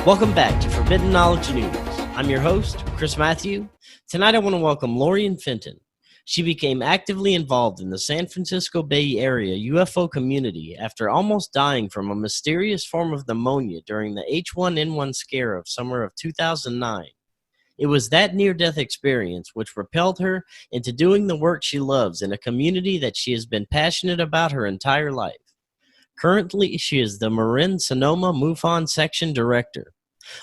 Welcome back to Forbidden Knowledge News. I'm your host, Chris Matthew. Tonight I want to welcome Lorian Fenton. She became actively involved in the San Francisco Bay Area UFO community after almost dying from a mysterious form of pneumonia during the H1N1 scare of summer of 2009. It was that near-death experience which propelled her into doing the work she loves in a community that she has been passionate about her entire life. Currently, she is the Marin Sonoma MUFON Section Director.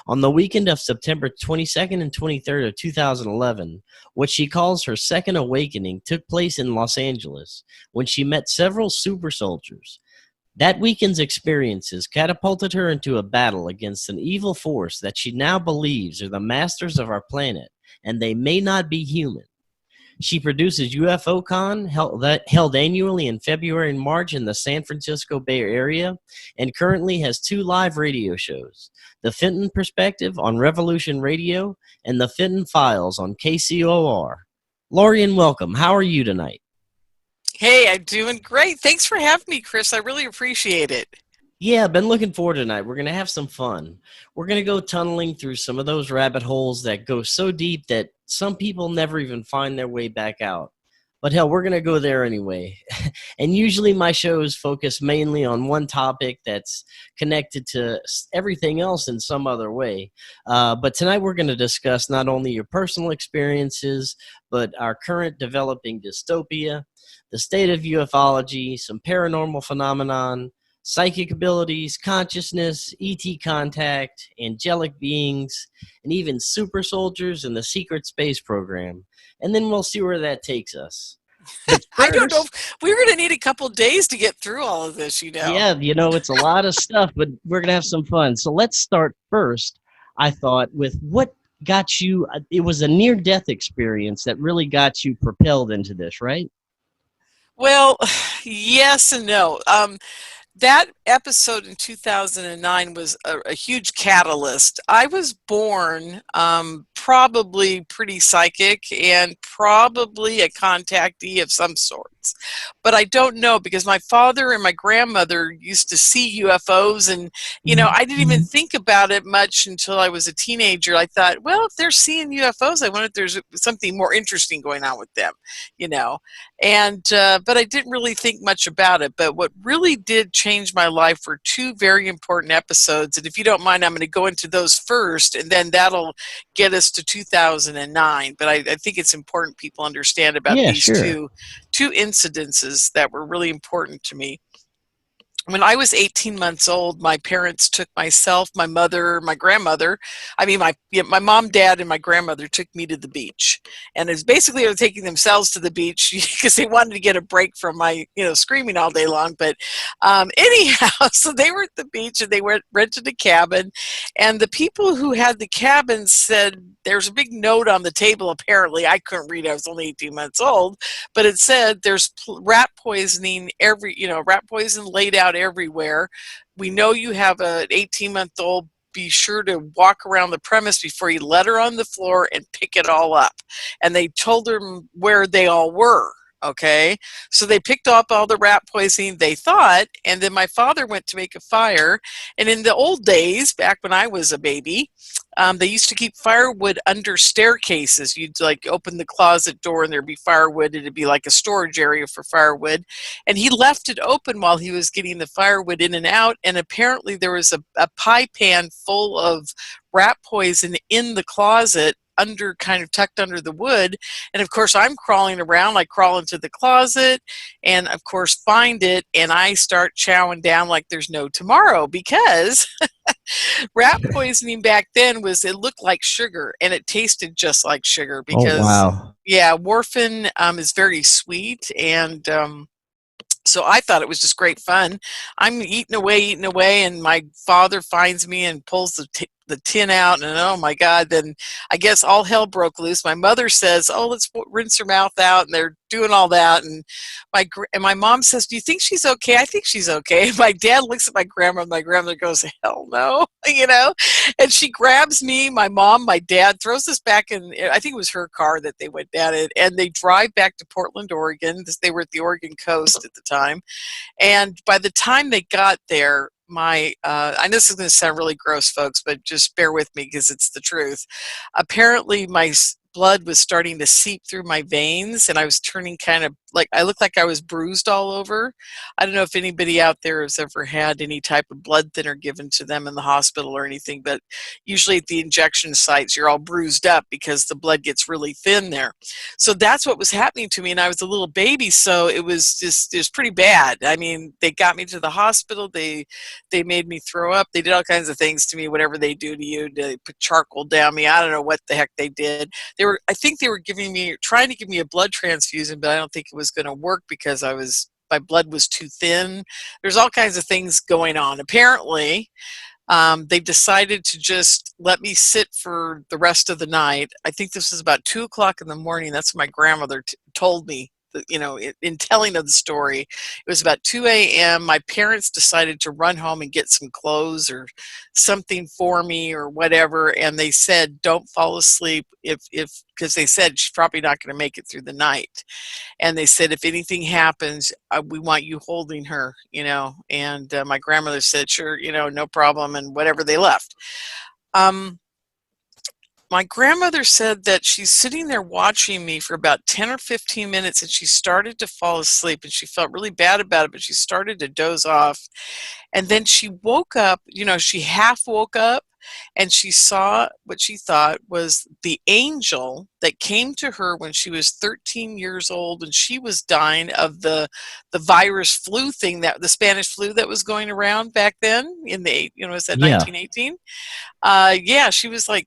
On the weekend of September 22nd and 23rd of 2011, what she calls her second awakening took place in Los Angeles when she met several super soldiers. That weekend's experiences catapulted her into a battle against an evil force that she now believes are the masters of our planet, and they may not be human. She produces UFOCon, held annually in February and March in the San Francisco Bay Area, and currently has 2 live radio shows, The Fenton Perspective on Revolution Radio and The Fenton Files on KCOR. Lorian, welcome. How are you tonight? Hey, I'm doing great. Thanks for having me, Chris. I really appreciate it. Yeah, I've been looking forward to tonight. We're going to have some fun. We're going to go tunneling through some of those rabbit holes that go so deep that some people never even find their way back out. But hell, we're going to go there anyway. And usually my shows focus mainly on one topic that's connected to everything else in some other way. But tonight we're going to discuss not only your personal experiences, but our current developing dystopia, the state of ufology, some paranormal phenomenon, psychic abilities, consciousness, ET contact, angelic beings, and even super soldiers in the secret space program. And then we'll see where that takes us. I don't know. We're going to need a couple days to get through all of this, Yeah, it's a lot of stuff, but we're going to have some fun. So let's start first, I thought, with what got you. It was a near-death experience that really got you propelled into this, right? Well, yes and no. That episode in 2009 was a huge catalyst. I was born probably pretty psychic and probably a contactee of some sorts. But I don't know because my father and my grandmother used to see UFOs and, I didn't even think about it much until I was a teenager. I thought, well, if they're seeing UFOs, I wonder if there's something more interesting going on with them, And, but I didn't really think much about it. But what really did change my life were 2 very important episodes. And if you don't mind, I'm going to go into those first, and then that'll get us to 2009. But I think it's important people understand about these two incidences that were really important to me. When I was 18 months old, my parents took myself, my mother, my grandmother, my mom, dad, and my grandmother took me to the beach. And it's basically they were taking themselves to the beach because they wanted to get a break from my, screaming all day long. But anyhow, so they were at the beach and they rented a cabin. And the people who had the cabin said, there's a big note on the table, apparently. I couldn't read it. I was only 18 months old. But it said there's rat poisoning rat poison laid out everywhere. We know you have an 18-month-old. Be sure to walk around the premise before you let her on the floor and pick it all up. And they told them where they all were. Okay, so they picked up all the rat poisoning, they thought, and then my father went to make a fire. And in the old days, back when I was a baby, they used to keep firewood under staircases. You'd open the closet door and there'd be firewood. It'd be like a storage area for firewood. And he left it open while he was getting the firewood in and out. And apparently there was a pie pan full of rat poison in the closet kind of tucked under the wood. And of course I'm crawling around. I crawl into the closet and of course find it, and I start chowing down like there's no tomorrow, because rat poisoning back then it looked like sugar and it tasted just like sugar because Rokfin is very sweet. And so I thought it was just great fun. I'm eating away, and my father finds me and pulls the tin out, and oh my God, then I guess all hell broke loose. My mother says, oh, let's rinse her mouth out, and they're doing all that, and my mom says, do you think she's okay? I think she's okay. And my dad looks at my grandma, and my grandmother goes, hell no, and she grabs me, my mom, my dad, throws us back in, I think it was her car that they went down in, and they drive back to Portland, Oregon. They were at the Oregon coast at the time, and by the time they got there, I know this is going to sound really gross, folks, but just bear with me because it's the truth. Apparently, my blood was starting to seep through my veins, and I was turning kind of like, I looked like I was bruised all over. I don't know if anybody out there has ever had any type of blood thinner given to them in the hospital or anything, but usually at the injection sites, you're all bruised up because the blood gets really thin there. So that's what was happening to me, and I was a little baby, so it was pretty bad. I mean, they got me to the hospital, they made me throw up, they did all kinds of things to me, whatever they do to you, to put charcoal down me. I don't know what the heck they did. I think they were trying to give me a blood transfusion, but I don't think it was going to work because my blood was too thin. There's all kinds of things going on. Apparently, they decided to just let me sit for the rest of the night. I think this was about 2 o'clock in the morning. That's what my grandmother told me. In telling of the story, it was about 2 a.m. My parents decided to run home and get some clothes or something for me or whatever, and they said, don't fall asleep because they said she's probably not going to make it through the night. And they said, if anything happens, we want you holding her, and my grandmother said, sure, no problem, and whatever, they left. My grandmother said that she's sitting there watching me for about 10 or 15 minutes, and she started to fall asleep, and she felt really bad about it, but she started to doze off. And then she woke up, she half woke up, and she saw what she thought was the angel that came to her when she was 13 years old, and she was dying of the virus flu thing, the Spanish flu that was going around back then in the, was that 1918? Yeah, she was like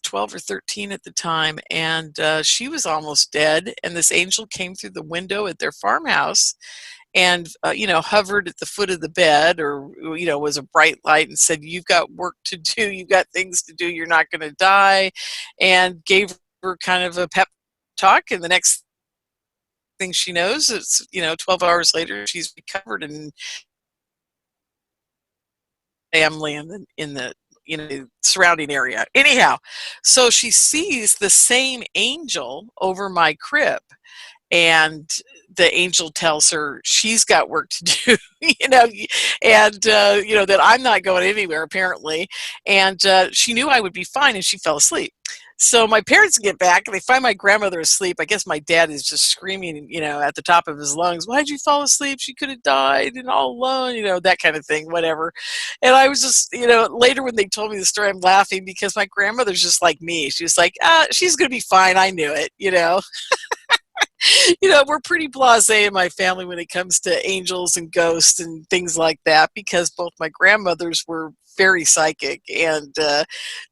12 or 13 at the time, and she was almost dead, and this angel came through the window at their farmhouse and hovered at the foot of the bed, or was a bright light, and said, you've got work to do, you've got things to do, you're not going to die, and gave her kind of a pep talk. And the next thing she knows, it's 12 hours later, she's recovered and family in the surrounding area. Anyhow, so she sees the same angel over my crib, and the angel tells her she's got work to do, and that I'm not going anywhere apparently, and she knew I would be fine, and she fell asleep. So my parents get back, and they find my grandmother asleep. I guess my dad is just screaming, at the top of his lungs, why'd you fall asleep? She could have died and all alone, that kind of thing, whatever. And I was just, later when they told me the story, I'm laughing because my grandmother's just like me. She was like, she's going to be fine. I knew it, we're pretty blasé in my family when it comes to angels and ghosts and things like that, because both my grandmothers were very psychic. And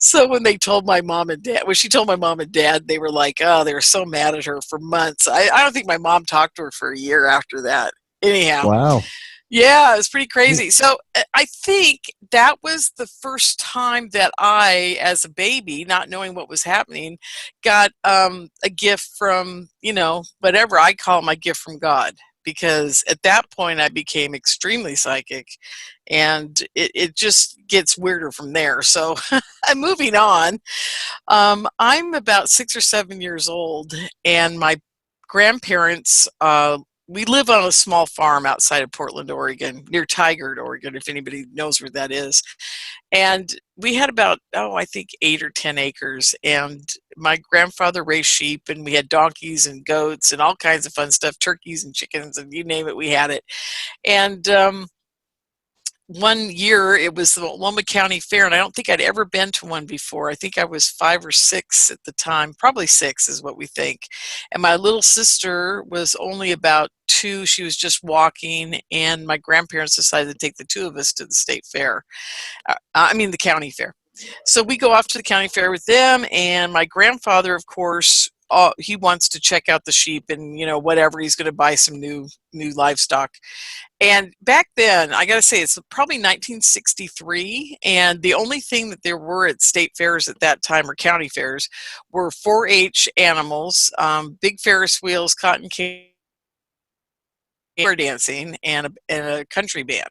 so when they told my mom and dad, when she told my mom and dad, they were like, oh, they were so mad at her for months. I don't think my mom talked to her for a year after that. Anyhow. Wow. Yeah, it was pretty crazy. So I think that was the first time that I, as a baby, not knowing what was happening, got a gift from, whatever I call my gift from God. Because at that point I became extremely psychic, and it just gets weirder from there. So I'm moving on. I'm about 6 or 7 years old, and my grandparents, we live on a small farm outside of Portland, Oregon, near Tigard, Oregon, if anybody knows where that is. And we had about, I think 8 or 10 acres. And my grandfather raised sheep, and we had donkeys and goats and all kinds of fun stuff, turkeys and chickens, and you name it, we had it. And one year it was the Loma County Fair, and I don't think I'd ever been to one before. I think I was 5 or 6 at the time, probably 6 is what we think. And my little sister was only about 2. She was just walking, and my grandparents decided to take the 2 of us to the state fair. The county fair. So we go off to the county fair with them, and my grandfather, of course, he wants to check out the sheep and whatever, he's going to buy some new livestock. And back then, I got to say, it's probably 1963, and the only thing that there were at state fairs at that time, or county fairs, were 4-H animals, big Ferris wheels, cotton candy, dancing, and a country band.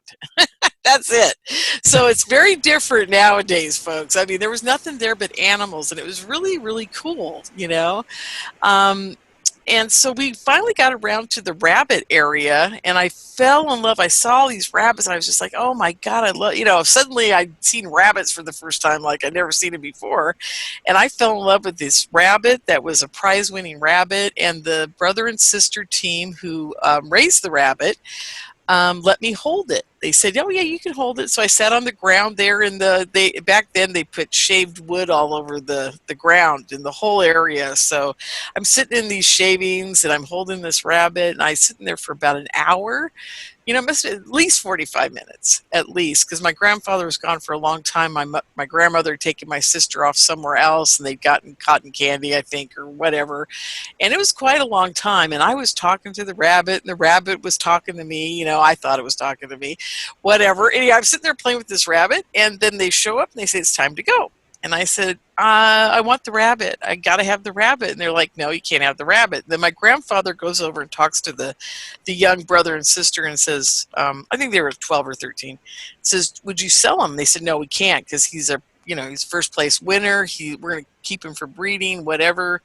That's it. So it's very different nowadays, folks. There was nothing there but animals, and it was really, really cool, And so we finally got around to the rabbit area, and I fell in love. I saw these rabbits, and I was just like, oh my God, I love, suddenly I'd seen rabbits for the first time like I'd never seen it before. And I fell in love with this rabbit that was a prize-winning rabbit, and the brother and sister team who raised the rabbit let me hold it. They said, oh yeah, you can hold it. So I sat on the ground there back then they put shaved wood all over the ground in the whole area. So I'm sitting in these shavings and I'm holding this rabbit, and I was sitting there for about an hour. It must have been at least 45 minutes, at least, because my grandfather was gone for a long time. My grandmother had taken my sister off somewhere else, and they'd gotten cotton candy, I think, or whatever. And it was quite a long time, and I was talking to the rabbit, and the rabbit was talking to me. I thought it was talking to me, whatever. Anyway, I'm sitting there playing with this rabbit, and then they show up, and they say, it's time to go. And I said, I want the rabbit. I got to have the rabbit. And they're like, no, you can't have the rabbit. Then my grandfather goes over and talks to the young brother and sister and says, I think they were 12 or 13, says, would you sell him? They said, no, we can't, because he's he's first place winner. We're going to keep him for breeding, whatever.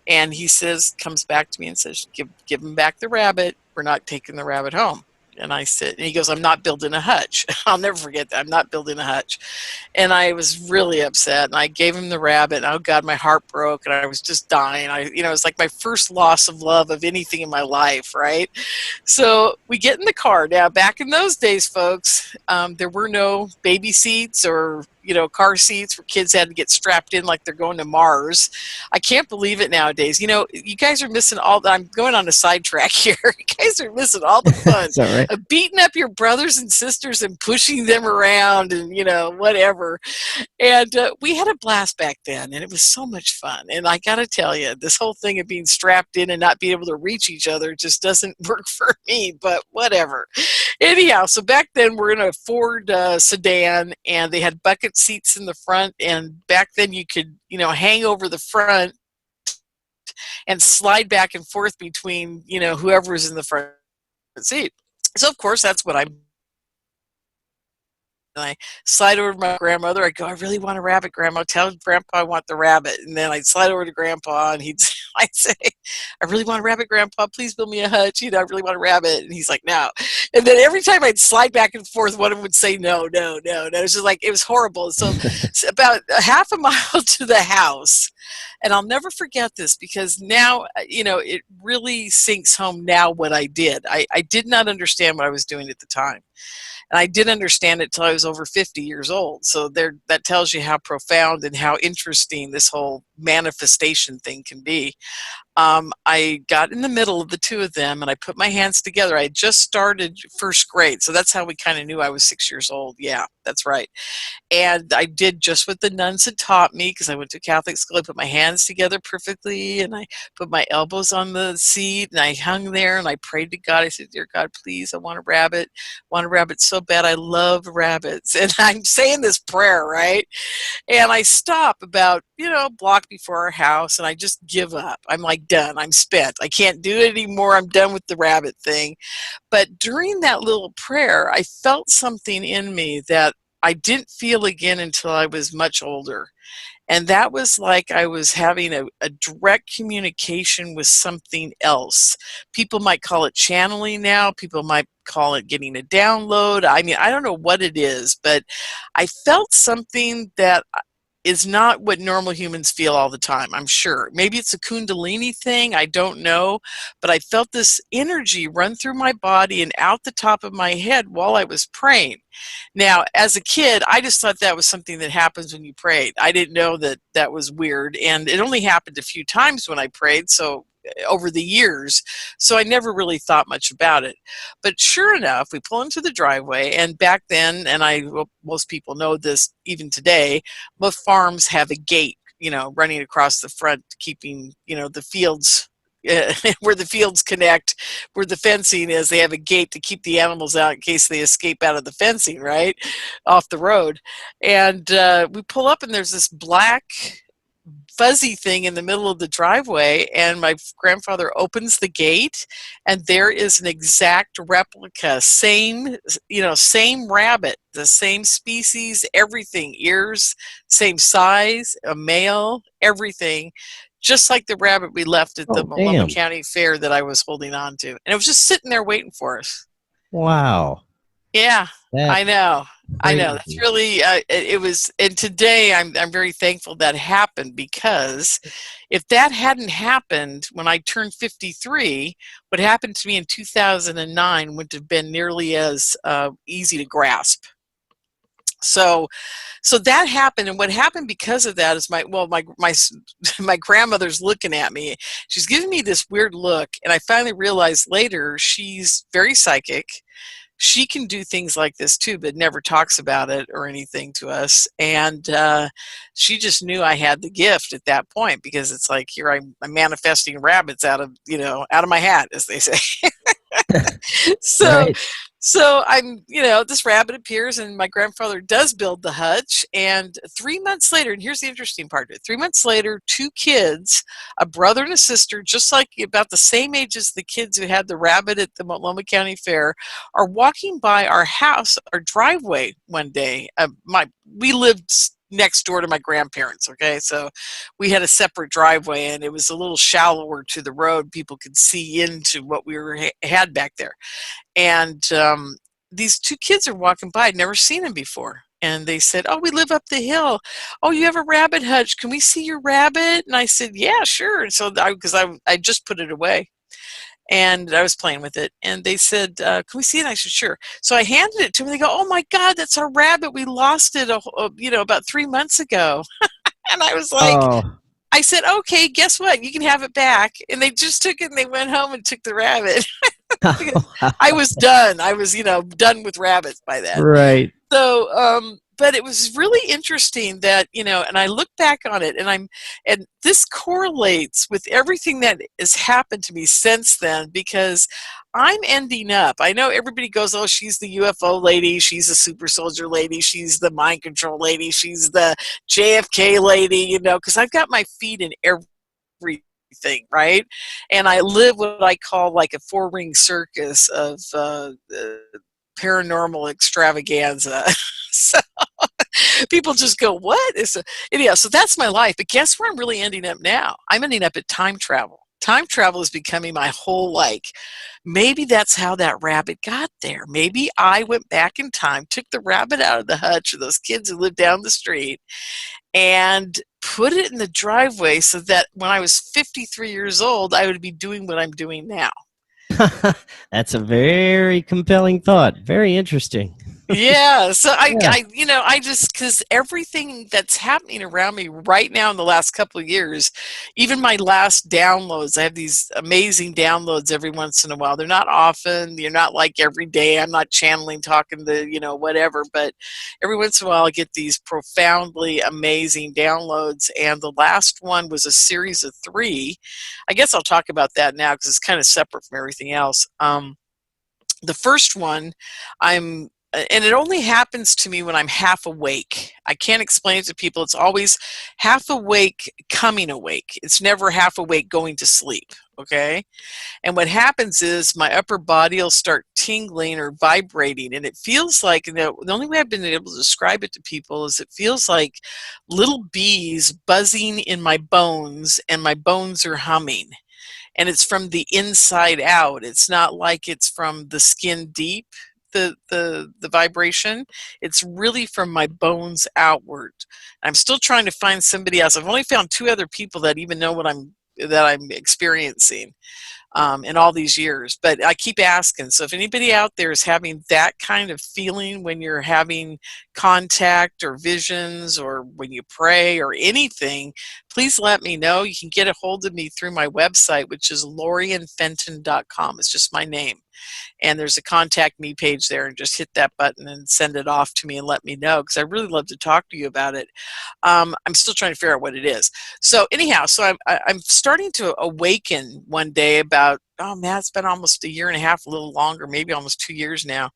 And he comes back to me and says, give him back the rabbit. We're not taking the rabbit home. And he goes, I'm not building a hutch. I'll never forget that. I'm not building a hutch. And I was really upset, and I gave him the rabbit, and oh God, my heart broke, and I was just dying. It was like my first loss of love of anything in my life, right? So we get in the car. Now, back in those days, folks, there were no baby seats or car seats where kids had to get strapped in like they're going to Mars. I can't believe it nowadays. You guys are missing I'm going on a sidetrack here. You guys are missing all the fun right? of beating up your brothers and sisters and pushing them around and, whatever. And we had a blast back then, and it was so much fun. And I got to tell you, this whole thing of being strapped in and not being able to reach each other just doesn't work for me, but whatever. Anyhow, so back then we're in a Ford sedan, and they had bucket seats in the front, and back then you could hang over the front and slide back and forth between whoever was in the front seat. So of course that's what I slide over to my grandmother. I go, I really want a rabbit, Grandma. Tell Grandpa I want the rabbit. And then I'd slide over to Grandpa, and I'd say, I really want a rabbit, Grandpa. Please build me a hutch. I really want a rabbit. And he's like, no. And then every time I'd slide back and forth, one of them would say, no, no, no, no. It was just like, it was horrible. So about a half a mile to the house. And I'll never forget this, because now, it really sinks home now what I did. I did not understand what I was doing at the time. And I didn't understand it till I was over 50 years old. So that tells you how profound and how interesting this whole manifestation thing can be. I got in the middle of the two of them, and I put my hands together. I had just started first grade, so that's how we kind of knew I was 6 years old. Yeah, that's right. And I did just what the nuns had taught me, because I went to Catholic school. I put my hands together perfectly, and I put my elbows on the seat, and I hung there, and I prayed to God. I said, dear God, please, I want a rabbit. I want a rabbit so bad. I love rabbits. And I'm saying this prayer, right? And I stop about, a block before our house, and I just give up. I'm like, done. I'm spent. I can't do it anymore. I'm done with the rabbit thing. But during that little prayer, I felt something in me that I didn't feel again until I was much older. And that was like I was having a direct communication with something else. People might call it channeling now. People might call it getting a download. I mean, I don't know what it is, but I felt something that is not what normal humans feel all the time, I'm sure. Maybe it's a Kundalini thing, I don't know, but I felt this energy run through my body and out the top of my head while I was praying. Now, as a kid, I just thought that was something that happens when you prayed. I didn't know that that was weird, and it only happened a few times when I prayed, so over the years, so I never really thought much about it. But sure enough, we pull into the driveway, and back then, and most people know this even today, most farms have a gate, running across the front, keeping, the fields, where the fields connect, where the fencing is, they have a gate to keep the animals out in case they escape out of the fencing, right, off the road. And we pull up, and there's this black fuzzy thing in the middle of the driveway, and my grandfather opens the gate, and there is an exact replica, same rabbit, the same species, everything, ears, same size, a male, everything, just like the rabbit we left at the Oh, Multnomah damn. County Fair that I was holding on to. And it was just sitting there waiting for us. Wow. Yeah, I That's know. I know. That's crazy. really it was. And today I'm very thankful that happened, because if that hadn't happened when I turned 53, what happened to me in 2009 wouldn't have been nearly as easy to grasp. So that happened, and what happened because of that is my grandmother's looking at me. She's giving me this weird look, and I finally realized later she's very psychic. She can do things like this too, but never talks about it or anything to us. And she just knew I had the gift at that point, because it's like, here I'm manifesting rabbits out of my hat, as they say. so Right. so I'm, this rabbit appears, and my grandfather does build the hutch. And 3 months later, and here's the interesting part of it, 3 months later, two kids, a brother and a sister, just like about the same age as the kids who had the rabbit at the Multnomah County Fair, are walking by our house, our driveway one day. We lived next door to my grandparents, okay? So we had a separate driveway, and it was a little shallower to the road. People could see into what had back there. And these two kids are walking by. I'd never seen them before. And they said, "Oh, we live up the hill. Oh, you have a rabbit hutch. Can we see your rabbit?" And I said, "Yeah, sure." And so because I just put it away, and I was playing with it. And they said, "Can we see it?" And I said, "Sure." So I handed it to them. They go, "Oh my God, that's our rabbit. We lost it, about 3 months ago." And I was like, Oh. I said, "Okay, guess what? You can have it back." And they just took it, and they went home and took the rabbit. I was done. I was, done with rabbits by then. Right. So, but it was really interesting that, and I look back on it, and this correlates with everything that has happened to me since then, because I'm ending up, I know everybody goes, "Oh, she's the UFO lady, she's the super soldier lady, she's the mind control lady, she's the JFK lady," because I've got my feet in everything, right? And I live what I call like a 4-ring circus of paranormal extravaganza. So people just go, "What is it?" Anyhow, so that's my life. But guess where I'm really ending up now? I'm ending up at time travel. Time travel is becoming my whole, maybe that's how that rabbit got there. Maybe I went back in time, took the rabbit out of the hutch of those kids who lived down the street, and put it in the driveway so that when I was 53 years old, I would be doing what I'm doing now. That's a very compelling thought. Very interesting. Yeah, so Yeah. I just, because everything that's happening around me right now in the last couple of years, even my last downloads, I have these amazing downloads every once in a while. They're not often, you're not like every day. I'm not channeling, talking to, whatever, but every once in a while I get these profoundly amazing downloads. And the last one was a series of 3. I guess I'll talk about that now because it's kind of separate from everything else. The first one, and it only happens to me when I'm half awake. I can't explain it to people. It's always half awake coming awake. It's never half awake going to sleep, okay? And what happens is my upper body will start tingling or vibrating, and it feels like, the only way I've been able to describe it to people is it feels like little bees buzzing in my bones, and my bones are humming. And it's from the inside out. It's not like it's from the skin deep. The vibration, it's really from my bones outward. I'm still trying to find somebody else. I've only found 2 other people that even know what I'm experiencing in all these years, but I keep asking. So if anybody out there is having that kind of feeling when you're having contact or visions, or when you pray or anything, please let me know. You can get a hold of me through my website, which is lorianfenton.com. It's just my name. And there's a contact me page there, and just hit that button and send it off to me and let me know, because I really love to talk to you about it. I'm still trying to figure out what it is. So anyhow, so I'm starting to awaken one day about, oh man, it's been almost a year and a half, a little longer, maybe almost 2 years now.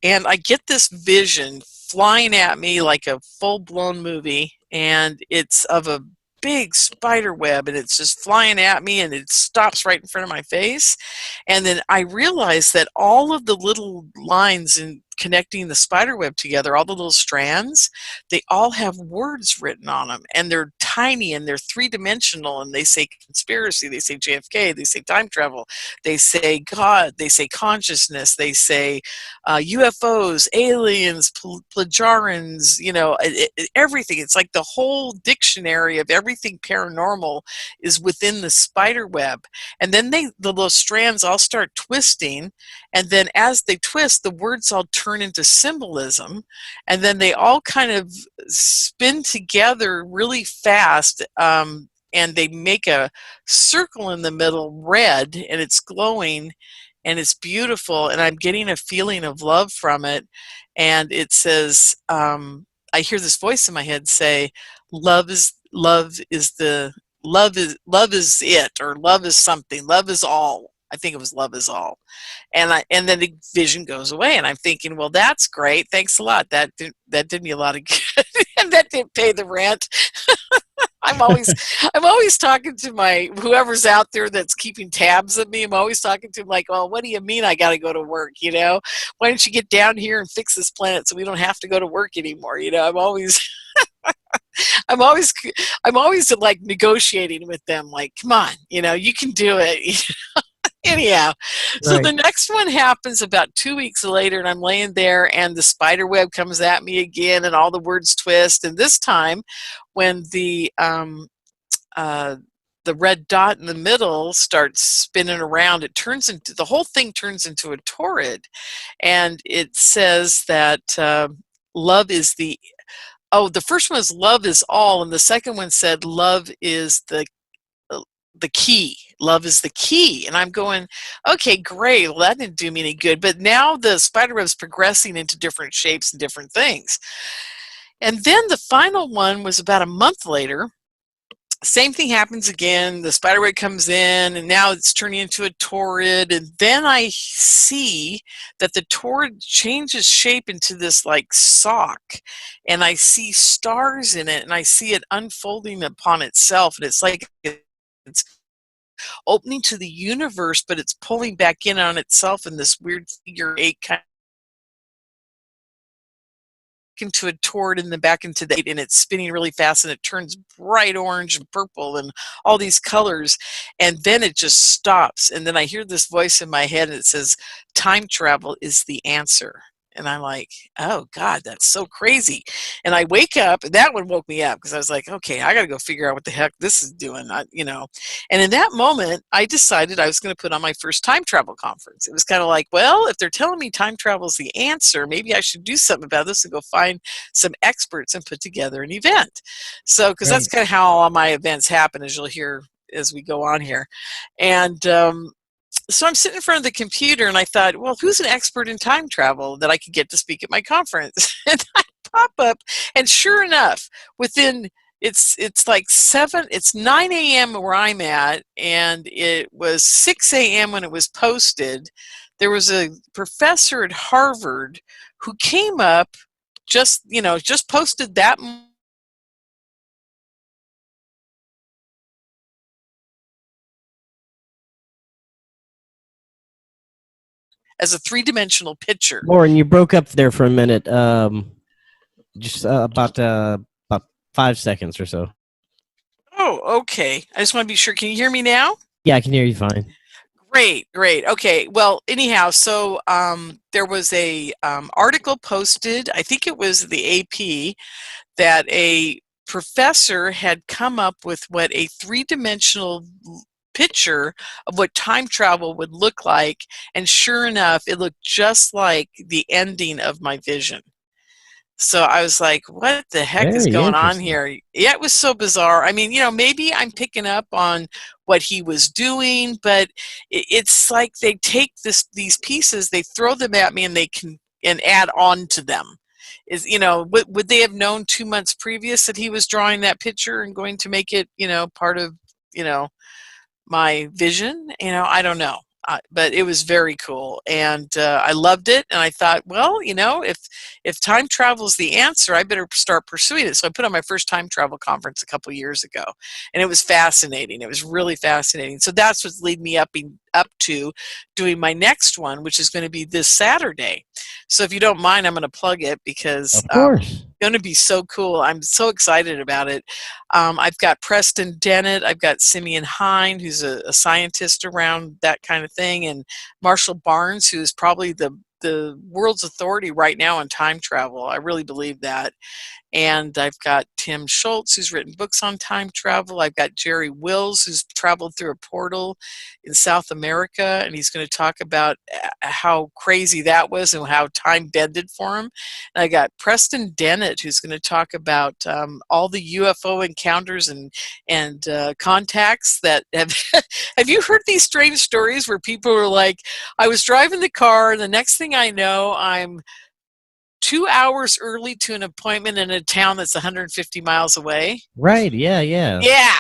And I get this vision flying at me like a full-blown movie, and it's of a big spider web, and it's just flying at me, and it stops right in front of my face. And then I realize that all of the little lines in connecting the spider web together, all the little strands, they all have words written on them, and they're tiny and they're three-dimensional, and they say conspiracy, they say JFK, they say time travel, they say God, they say consciousness, they say UFOs, aliens, plagiarians, everything. It's like the whole dictionary of everything paranormal is within the spider web. And then the little strands all start twisting, and then as they twist, the words all turn into symbolism, and then they all kind of spin together really fast, and they make a circle in the middle, red, and it's glowing, and it's beautiful, and I'm getting a feeling of love from it. And it says, I hear this voice in my head say, love is it, or love is something, love is all. I think it was love is all. And then the vision goes away, and I'm thinking, well, that's great, thanks a lot, that did me a lot of good. And that didn't pay the rent. I'm always talking to my whoever's out there that's keeping tabs of me. I'm always talking to them like, well, what do you mean I got to go to work? Why don't you get down here and fix this planet so we don't have to go to work anymore? I'm always I'm always like negotiating with them, like, come on, you can do it. Anyhow, so Right. the next one happens about 2 weeks later, and I'm laying there, and the spider web comes at me again, and all the words twist. And this time, when the red dot in the middle starts spinning around, the whole thing turns into a torrid, and it says that love is the first one is love is all, and the second one said love is the key. Love is the key. And I'm going, okay, great. Well, that didn't do me any good. But now the spider web's progressing into different shapes and different things. And then the final one was about a month later. Same thing happens again. The spider web comes in, and now it's turning into a torrid. And then I see that the torrid changes shape into this like sock, and I see stars in it, and I see it unfolding upon itself. And it's like it's opening to the universe, but it's pulling back in on itself in this weird figure eight kind of into a torrid and then back into the eight, and it's spinning really fast, and it turns bright orange and purple and all these colors, and then it just stops. And then I hear this voice in my head, and it says, time travel is the answer. And I'm like, oh God, that's so crazy. And I wake up, and that one woke me up, because I was like, okay, I got to go figure out what the heck this is doing. And in that moment, I decided I was going to put on my first time travel conference. It was kind of like, well, if they're telling me time travel is the answer, maybe I should do something about this and go find some experts and put together an event. So, because that's kind of how all my events happen, as you'll hear as we go on here. And so I'm sitting in front of the computer, and I thought, well, who's an expert in time travel that I could get to speak at my conference? And I pop up, and sure enough, it's like 9 a.m. where I'm at, and it was 6 a.m. when it was posted. There was a professor at Harvard who came up, just posted that as a three-dimensional picture. Lauren, you broke up there for a minute. Just about 5 seconds or so. Oh, okay. I just want to be sure. Can you hear me now? Yeah, I can hear you fine. Great. Okay. Well, anyhow, so there was a article posted, I think it was the AP, that a professor had come up with what a three-dimensional picture of what time travel would look like, and sure enough, it looked just like the ending of my vision. So I was like, what the heck is going on here? Yeah, it was so bizarre. I mean, maybe I'm picking up on what he was doing, but it's like they take these pieces, they throw them at me, and they can add on to them. Would they have known 2 months previous that he was drawing that picture and going to make it, part of, my vision? I don't know. But it was very cool, and I loved it, and I thought, well, if time travel is the answer, I better start pursuing it. So I put on my first time travel conference a couple years ago, and it was fascinating. It was really fascinating. So that's what's leading me up to doing my next one, which is going to be this Saturday. So if you don't mind, I'm going to plug it because Of course. going to be so cool. I'm so excited about it. I've got Preston Dennett. I've got Simeon Hine, who's a scientist around that kind of thing, and Marshall Barnes, who is probably the world's authority right now on time travel. I really believe that. And I've got Tim Schultz, who's written books on time travel. I've got Jerry Wills, who's traveled through a portal in South America, and he's going to talk about how crazy that was and how time bended for him. And I got Preston Dennett, who's going to talk about all the UFO encounters and contacts that have. Have you heard these strange stories where people are like, I was driving the car, and the next thing I know, I'm 2 hours early to an appointment in a town that's 150 miles away. Right. Yeah. Yeah. Yeah.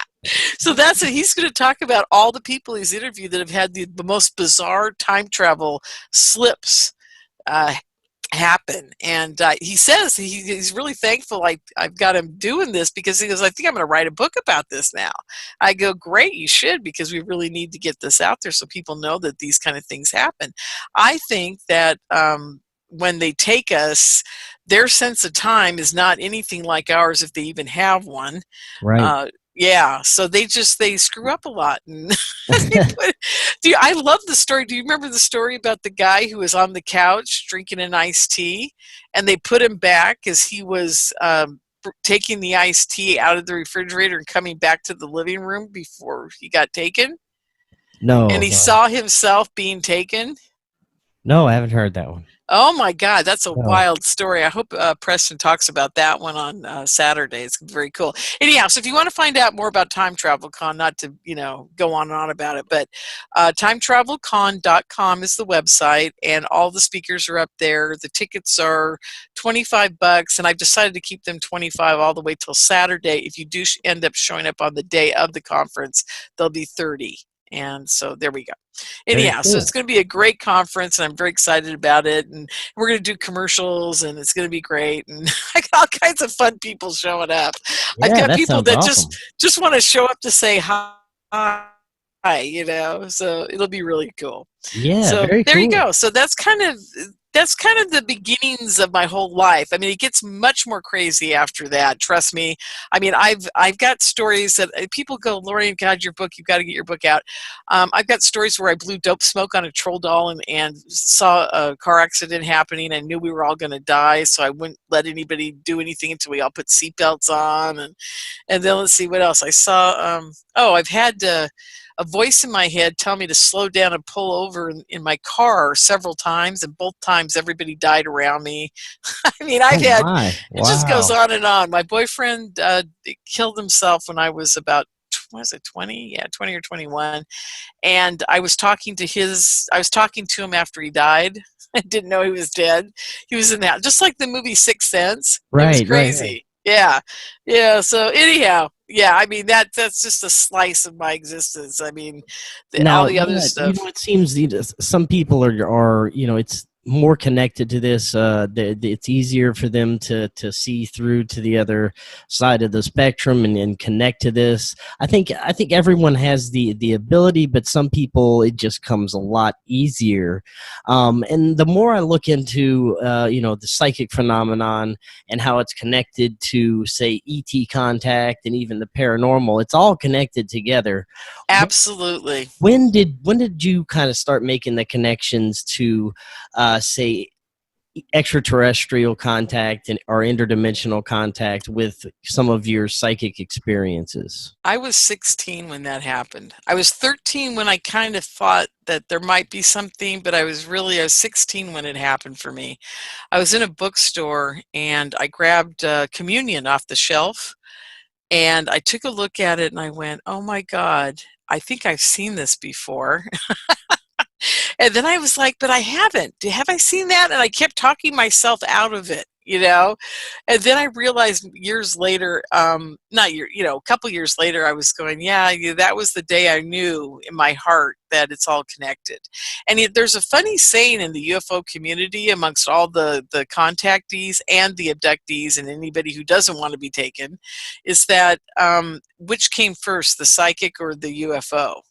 So that's it. He's going to talk about all the people he's interviewed that have had the most bizarre time travel slips happen. And he says he's really thankful I've got him doing this, because he goes, I think I'm going to write a book about this now. I go, great, you should, because we really need to get this out there so people know that these kind of things happen. I think that when they take us, their sense of time is not anything like ours, if they even have one. Right. Yeah, so they screw up a lot. And I love the story. Do you remember the story about the guy who was on the couch drinking an iced tea, and they put him back as he was taking the iced tea out of the refrigerator and coming back to the living room before he got taken? No. And he saw himself being taken? No, I haven't heard that one. Oh my God, that's a wild story. I hope Preston talks about that one on Saturday. It's very cool. Anyhow, so if you want to find out more about Time Travel Con, not to go on and on about it, but timetravelcon.com is the website, and all the speakers are up there. The tickets are $25, and I've decided to keep them $25 all the way till Saturday. If you do end up showing up on the day of the conference, they'll be $30. And so there we go. Anyhow, so it's going to be a great conference, and I'm very excited about it. And we're going to do commercials, and it's going to be great. And I got all kinds of fun people showing up. Yeah, I've got people that awesome. just want to show up to say hi, so it'll be really cool. Yeah, so very there cool. You go. So that's kind of the beginnings of my whole life. I mean, it gets much more crazy after that. Trust me. I mean, I've got stories that people go, Lorien, God, your book, you've got to get your book out. I've got stories where I blew dope smoke on a troll doll and saw a car accident happening. I knew we were all going to die, so I wouldn't let anybody do anything until we all put seatbelts on. And then let's see what else. I saw, I've had a voice in my head tell me to slow down and pull over in my car several times, and both times everybody died around me. I mean, it just goes on and on. My boyfriend killed himself when I was about, was it 20? Yeah, 20 or 21. And I was talking to him after he died. I didn't know he was dead. He was in that, just like the movie Sixth Sense. Right, it was crazy. Right. Yeah. So anyhow, yeah. I mean, that's just a slice of my existence. I mean, all the other stuff. It seems some people are it's more connected to this. It's easier for them to see through to the other side of the spectrum and connect to this. I think everyone has the ability, but some people it just comes a lot easier. And the more I look into the psychic phenomenon and how it's connected to, say, ET contact and even the paranormal, it's all connected together. Absolutely. When did you kind of start making the connections to say extraterrestrial contact or interdimensional contact with some of your psychic experiences? I was 16 when that happened. I was 13 when I kind of thought that there might be something, but I was 16 when it happened for me. I was in a bookstore and I grabbed communion off the shelf, and I took a look at it and I went, oh my God, I think I've seen this before. And then I was like, but I haven't. Have I seen that? And I kept talking myself out of it, And then I realized years later, a couple years later, I was going, that was the day I knew in my heart that it's all connected. And there's a funny saying in the UFO community amongst all the contactees and the abductees and anybody who doesn't want to be taken, is that which came first, the psychic or the UFO?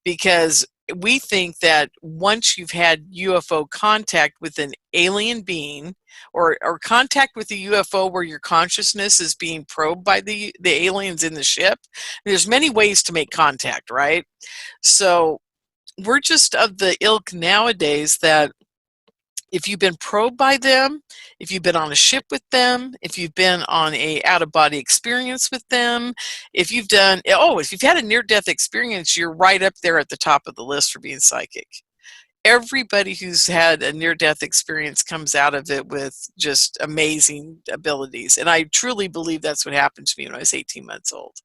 Because we think that once you've had UFO contact with an alien being, or contact with a UFO where your consciousness is being probed by the aliens in the ship, there's many ways to make contact, right? So we're just of the ilk nowadays that if you've been probed by them, if you've been on a ship with them, if you've been on a out-of-body experience with them, if you've had a near-death experience, you're right up there at the top of the list for being psychic. Everybody who's had a near-death experience comes out of it with just amazing abilities. And I truly believe that's what happened to me when I was 18 months old.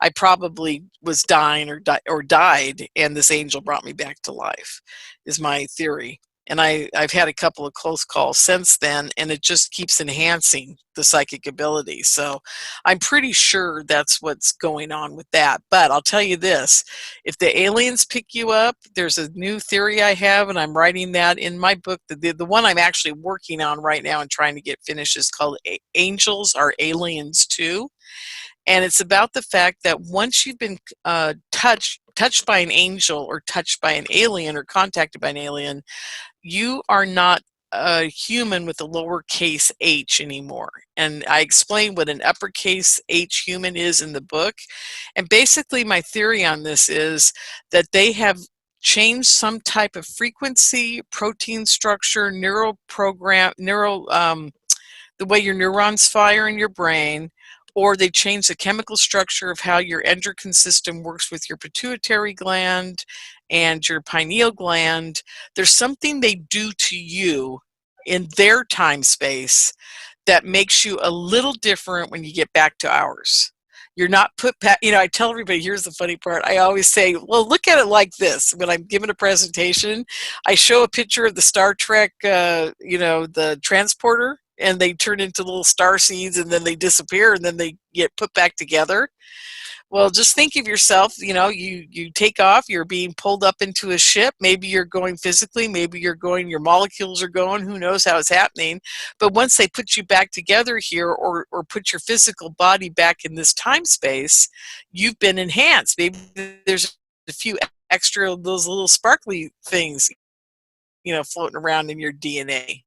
I probably was dying or died, and this angel brought me back to life, is my theory. And I've had a couple of close calls since then, and it just keeps enhancing the psychic ability. So I'm pretty sure that's what's going on with that. But I'll tell you this, if the aliens pick you up, there's a new theory I have, and I'm writing that in my book. The one I'm actually working on right now and trying to get finished is called Angels Are Aliens Too. And it's about the fact that once you've been touched by an angel or touched by an alien or contacted by an alien, you are not a human with a lowercase h anymore. And I explain what an uppercase H human is in the book. And basically my theory on this is that they have changed some type of frequency, protein structure, the way your neurons fire in your brain, or they change the chemical structure of how your endocrine system works with your pituitary gland and your pineal gland. There's something they do to you in their time space that makes you a little different when you get back to ours. You're not put back, I tell everybody, here's the funny part. I always say, well, look at it like this. When I'm giving a presentation, I show a picture of the Star Trek, the transporter, and they turn into little star seeds, and then they disappear, and then they get put back together. Well, just think of yourself, you take off, you're being pulled up into a ship. Maybe you're going physically, maybe your molecules are going, who knows how it's happening. But once they put you back together here, or put your physical body back in this time space, you've been enhanced. Maybe there's a few extra, those little sparkly things, floating around in your DNA.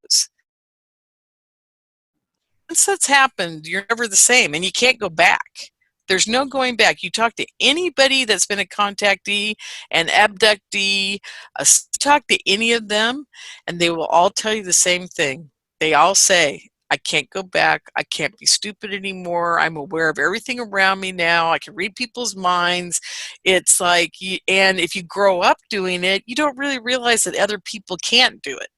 Once that's happened, you're never the same, and you can't go back. There's no going back. You talk to anybody that's been a contactee, an abductee, talk to any of them, and they will all tell you the same thing. They all say, I can't go back. I can't be stupid anymore. I'm aware of everything around me now. I can read people's minds. It's like, and if you grow up doing it, you don't really realize that other people can't do it.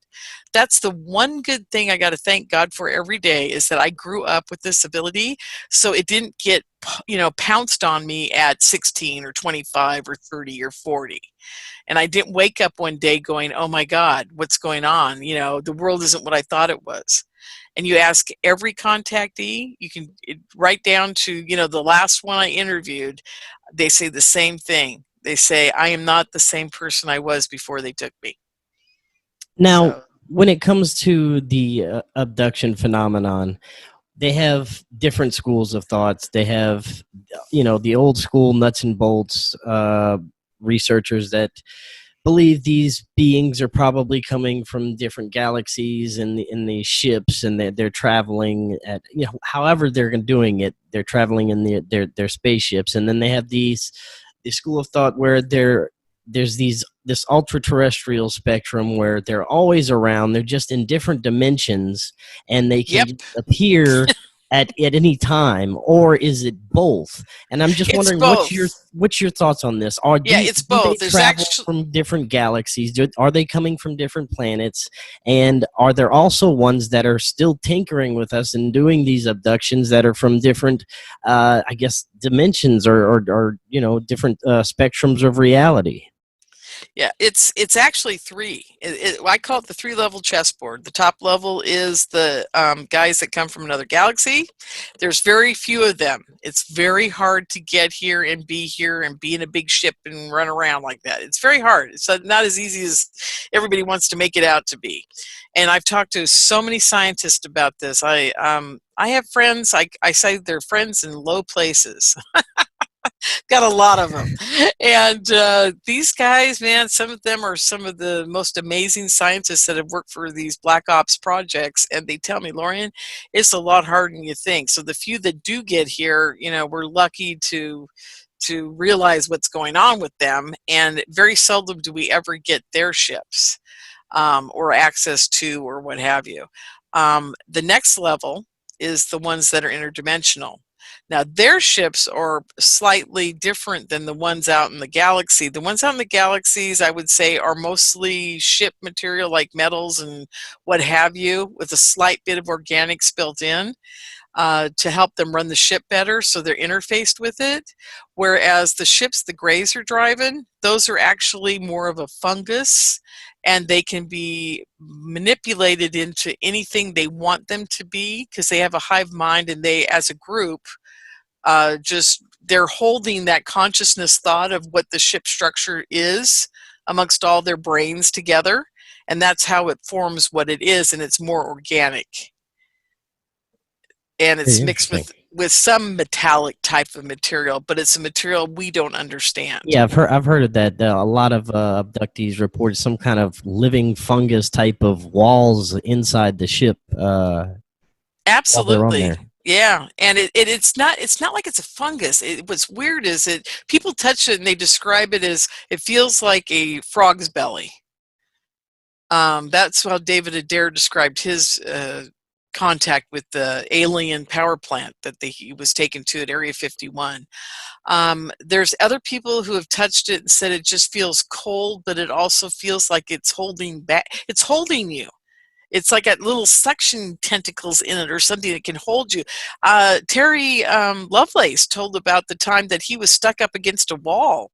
That's the one good thing I got to thank God for every day, is that I grew up with this ability, so it didn't get, pounced on me at 16 or 25 or 30 or 40. And I didn't wake up one day going, oh my God, what's going on? The world isn't what I thought it was. And you ask every contactee, you can right down to, the last one I interviewed, they say the same thing. They say, I am not the same person I was before they took me. Now, when it comes to the abduction phenomenon, they have different schools of thoughts. They have, the old school nuts and bolts researchers that believe these beings are probably coming from different galaxies in the ships, and they're traveling at, however they're doing it, they're traveling in their spaceships. And then they have the school of thought where there's this ultra-terrestrial spectrum where they're always around. They're just in different dimensions, and they can appear at any time. Or is it both? And I'm just wondering, what's your thoughts on this? It's both. They travel from different galaxies? Are they coming from different planets? And are there also ones that are still tinkering with us and doing these abductions that are from different, dimensions or different spectrums of reality? Yeah, it's actually three. I call it the three-level chessboard. The top level is the guys that come from another galaxy. There's very few of them. It's very hard to get here and be in a big ship and run around like that. It's very hard. It's not as easy as everybody wants to make it out to be. And I've talked to so many scientists about this. I have friends. I say they're friends in low places. Got a lot of them. And these guys, man, some of them are some of the most amazing scientists that have worked for these black ops projects. And they tell me, Lorien, it's a lot harder than you think. So the few that do get here, you know, we're lucky to realize what's going on with them. And very seldom do we ever get their ships or access to or what have you. The next level is the ones that are interdimensional. Now, their ships are slightly different than the ones out in the galaxy. The ones out in the galaxies, I would say, are mostly ship material like metals and what have you, with a slight bit of organics built in to help them run the ship better, so they're interfaced with it. Whereas the ships the Greys are driving, those are actually more of a fungus, and they can be manipulated into anything they want them to be because they have a hive mind, and they, as a group, they're holding that consciousness thought of what the ship structure is amongst all their brains together, and that's how it forms what it is, and it's more organic. And it's mixed with some metallic type of material, but it's a material we don't understand. Yeah, I've heard of that. A lot of abductees reported some kind of living fungus type of walls inside the ship. Absolutely. Yeah, and it's not like it's a fungus. What's weird is people touch it and they describe it as it feels like a frog's belly. That's how David Adair described his contact with the alien power plant that he was taken to at Area 51. There's other people who have touched it and said it just feels cold, but it also feels like it's holding back. It's holding you. It's like a little suction tentacles in it or something that can hold you. Terry Lovelace told about the time that he was stuck up against a wall,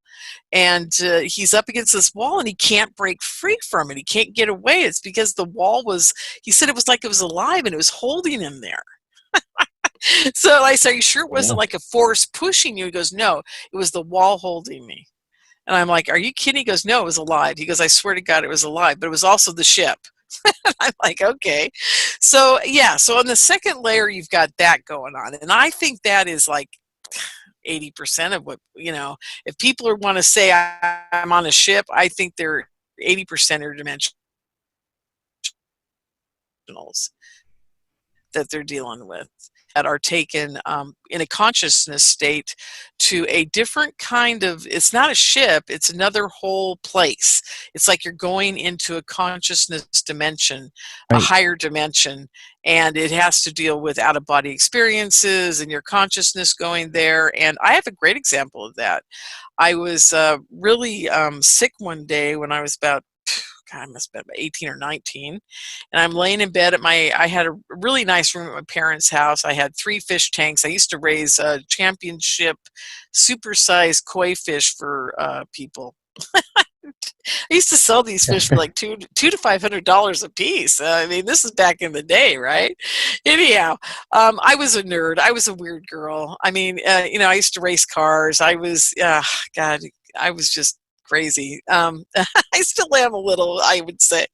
and he's up against this wall and he can't break free from it. He can't get away. It's because the wall he said it was like it was alive and it was holding him there. So I said, are you sure it wasn't like a force pushing you? He goes, no, it was the wall holding me. And I'm like, are you kidding? He goes, no, it was alive. He goes, I swear to God, it was alive, but it was also the ship. I'm like, okay. So yeah, so on the second layer, you've got that going on. And I think that is like 80% of what, if people want to say I'm on a ship, I think they're 80% interdimensionals that they're dealing with, that are taken in a consciousness state to a different kind of, it's not a ship, it's another whole place. It's like you're going into a consciousness dimension, a higher dimension, and it has to deal with out-of-body experiences and your consciousness going there. And I have a great example of that. I was really sick one day when I was about, I must have been 18 or 19, and I'm laying in bed I had a really nice room at my parents' house. I had 3 fish tanks. I used to raise championship supersized koi fish for people. I used to sell these fish for like $200 to $500 a piece. I mean, this is back in the day, right? Anyhow, I was a nerd. I was a weird girl. I mean, I used to race cars. I was, God, I was just crazy. I still am a little, I would say.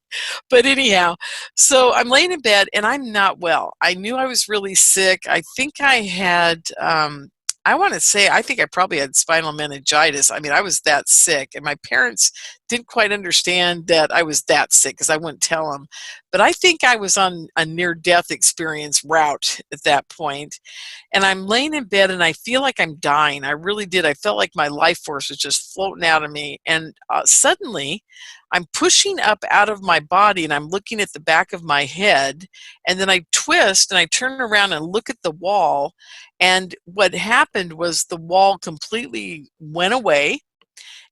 But anyhow, so I'm laying in bed and I'm not well. I knew I was really sick. I think I had, I think I probably had spinal meningitis. I mean, I was that sick, and my parents didn't quite understand that I was that sick because I wouldn't tell them. But I think I was on a near-death experience route at that point, and I'm laying in bed and I feel like I'm dying. I really did. I felt like my life force was just floating out of me, and suddenly I'm pushing up out of my body and I'm looking at the back of my head, and then I twist and I turn around and look at the wall, and what happened was the wall completely went away,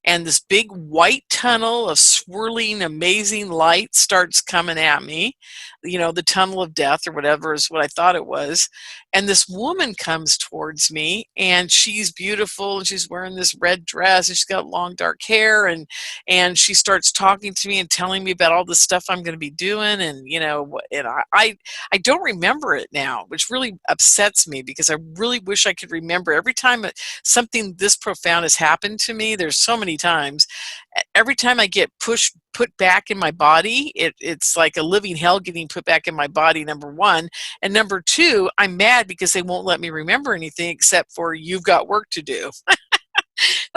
and this big white tunnel of swirling, amazing light starts coming at me. The tunnel of death or whatever is what I thought it was. And this woman comes towards me, and she's beautiful, and she's wearing this red dress, and she's got long dark hair, and she starts talking to me and telling me about all the stuff I'm going to be doing. And, I don't remember it now, which really upsets me because I really wish I could remember. Every time something this profound has happened to me, there's so many times, every time I get put back in my body, it's like a living hell getting put back in my body, number one. And number two, I'm mad because they won't let me remember anything except for you've got work to do.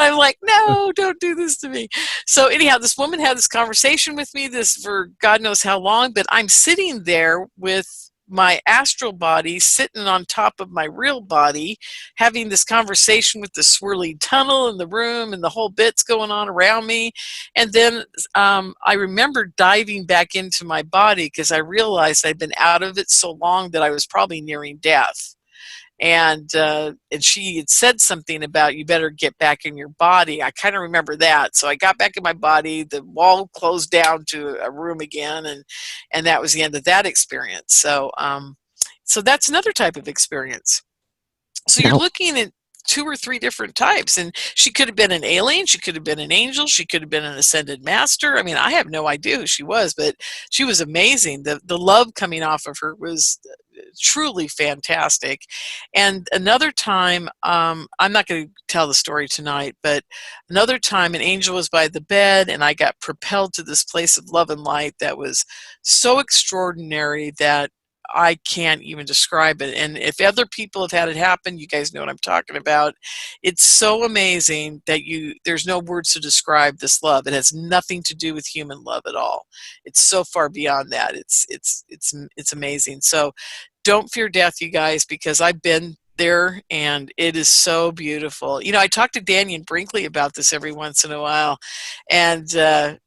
I'm like, no, don't do this to me. So anyhow, this woman had this conversation with me for God knows how long, but I'm sitting there with my astral body sitting on top of my real body, having this conversation with the swirly tunnel in the room and the whole bit's going on around me. And then I remember diving back into my body because I realized I'd been out of it so long that I was probably nearing death. And she had said something about you better get back in your body. I kind of remember that. So I got back in my body. The wall closed down to a room again, and that was the end of that experience. So so that's another type of experience. So you're looking at 2 or 3 different types, and she could have been an alien, she could have been an angel, she could have been an ascended master. I mean, I have no idea who she was, but she was amazing. The love coming off of her was truly fantastic. And another time, I'm not going to tell the story tonight, but another time an angel was by the bed and I got propelled to this place of love and light that was so extraordinary that I can't even describe it. And if other people have had it happen, you guys know what I'm talking about. It's so amazing that there's no words to describe this love. It has nothing to do with human love at all. It's so far beyond that. It's amazing. So don't fear death, you guys, because I've been there and it is so beautiful. You know, I talk to Danny and Brinkley about this every once in a while, and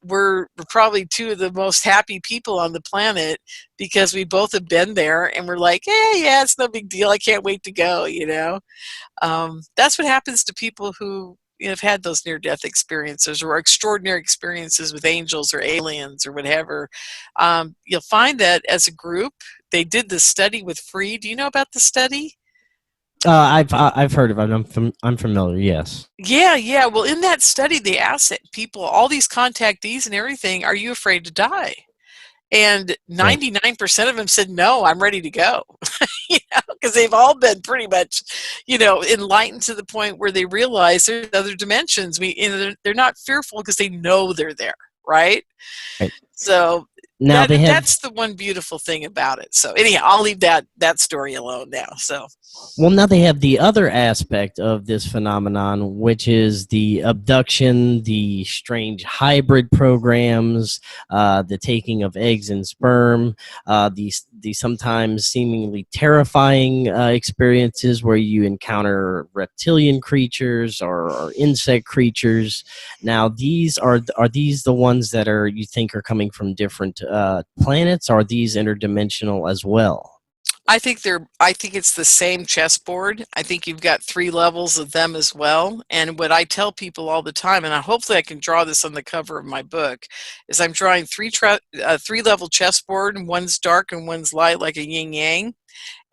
we're probably 2 of the most happy people on the planet because we both have been there and we're like, hey, yeah, it's no big deal. I can't wait to go, you know. That's what happens to people who have had those near-death experiences or extraordinary experiences with angels or aliens or whatever. You'll find that as a group, they did this study with Free. Do you know about the study? I've heard of it. I'm familiar. Yes. Yeah. Well, in that study, they asked people, all these contactees and everything, are you afraid to die? And 99% of them said, no, I'm ready to go. Because they've all been pretty much, enlightened to the point where they realize there's other dimensions. They're not fearful because they know they're there, right? So now that's the one beautiful thing about it. So anyhow, I'll leave that story alone now. So. Well, now they have the other aspect of this phenomenon, which is the abduction, the strange hybrid programs, the taking of eggs and sperm, the sometimes seemingly terrifying experiences where you encounter reptilian creatures or insect creatures. Now, are these the ones that you think are coming from different planets? Or are these interdimensional as well? I think it's the same chessboard. I think you've got 3 levels of them as well. And what I tell people all the time, and hopefully I can draw this on the cover of my book, is I'm drawing 3-level chessboard, and one's dark and one's light, like a yin yang.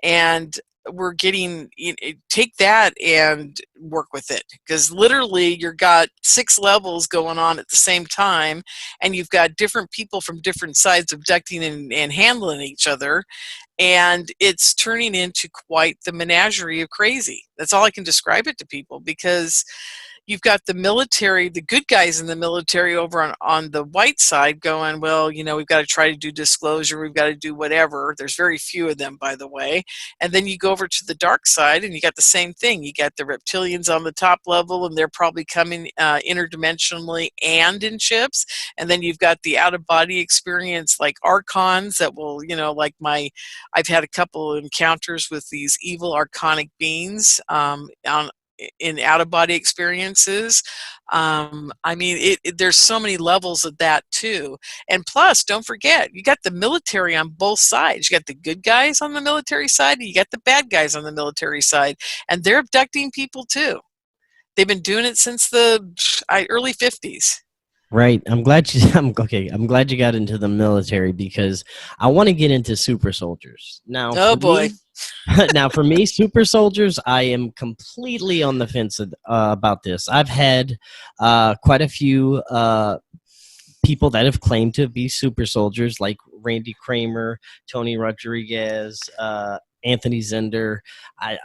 And we're getting, take that and work with it, because literally you've got 6 levels going on at the same time, and you've got different people from different sides abducting and handling each other. And it's turning into quite the menagerie of crazy. That's all I can describe it to people, because you've got the military, the good guys in the military over on the white side going, well, we've got to try to do disclosure. We've got to do whatever. There's very few of them, by the way. And then you go over to the dark side and you got the same thing. You got the reptilians on the top level, and they're probably coming interdimensionally and in ships. And then you've got the out-of-body experience, like archons that will, I've had a couple of encounters with these evil archonic beings in out-of-body experiences. There's so many levels of that too. And plus, don't forget, you got the military on both sides. You got the good guys on the military side, and you got the bad guys on the military side, and they're abducting people too. They've been doing it since the early 50s. Right. I'm glad you got into the military, because I want to get into super soldiers. Now, now, for me, super soldiers, I am completely on the fence about this. I've had quite a few people that have claimed to be super soldiers, like Randy Kramer, Tony Rodriguez, Anthony Zender. I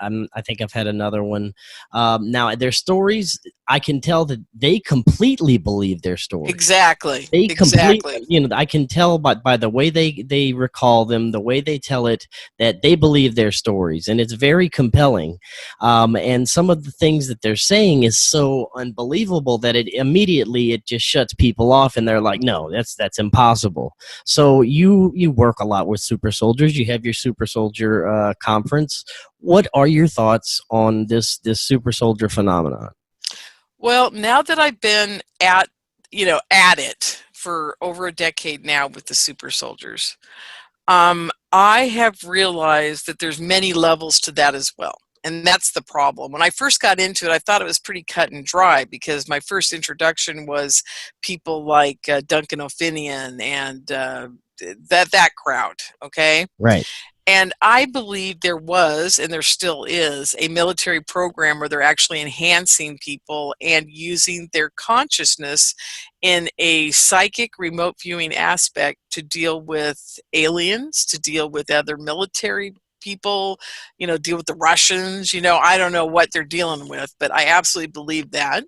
think I've had another one. Now, their stories I can tell that they completely believe their story. Exactly. They completely, Exactly. you know, I can tell by the way they recall them, the way they tell it, that they believe their stories, and it's very compelling. And some of the things that they're saying is so unbelievable that it just shuts people off, and they're like, no, that's impossible. So you work a lot with super soldiers. You have your super soldier conference. What are your thoughts on this super soldier phenomenon? Well, now that I've been at it for over a decade now with the super soldiers, I have realized that there's many levels to that as well. And that's the problem. When I first got into it, I thought it was pretty cut and dry because my first introduction was people like Duncan O'Finian and that crowd, okay? Right. And I believe there was, and there still is, a military program where they're actually enhancing people and using their consciousness in a psychic remote viewing aspect to deal with aliens, to deal with other military people, deal with the Russians. I don't know what they're dealing with, but I absolutely believe that.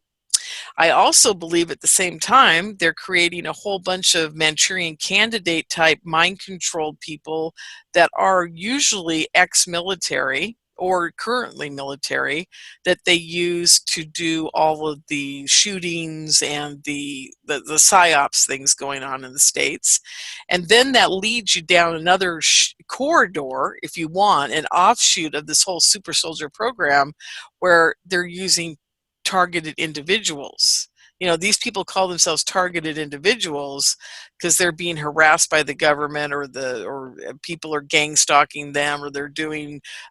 I also believe at the same time they're creating a whole bunch of Manchurian Candidate type mind controlled people that are usually ex-military or currently military, that they use to do all of the shootings and the psyops things going on in the States. And then that leads you down another corridor, if you want, an offshoot of this whole super soldier program, where they're using targeted individuals. These people call themselves targeted individuals because they're being harassed by the government, or people are gang stalking them, or they're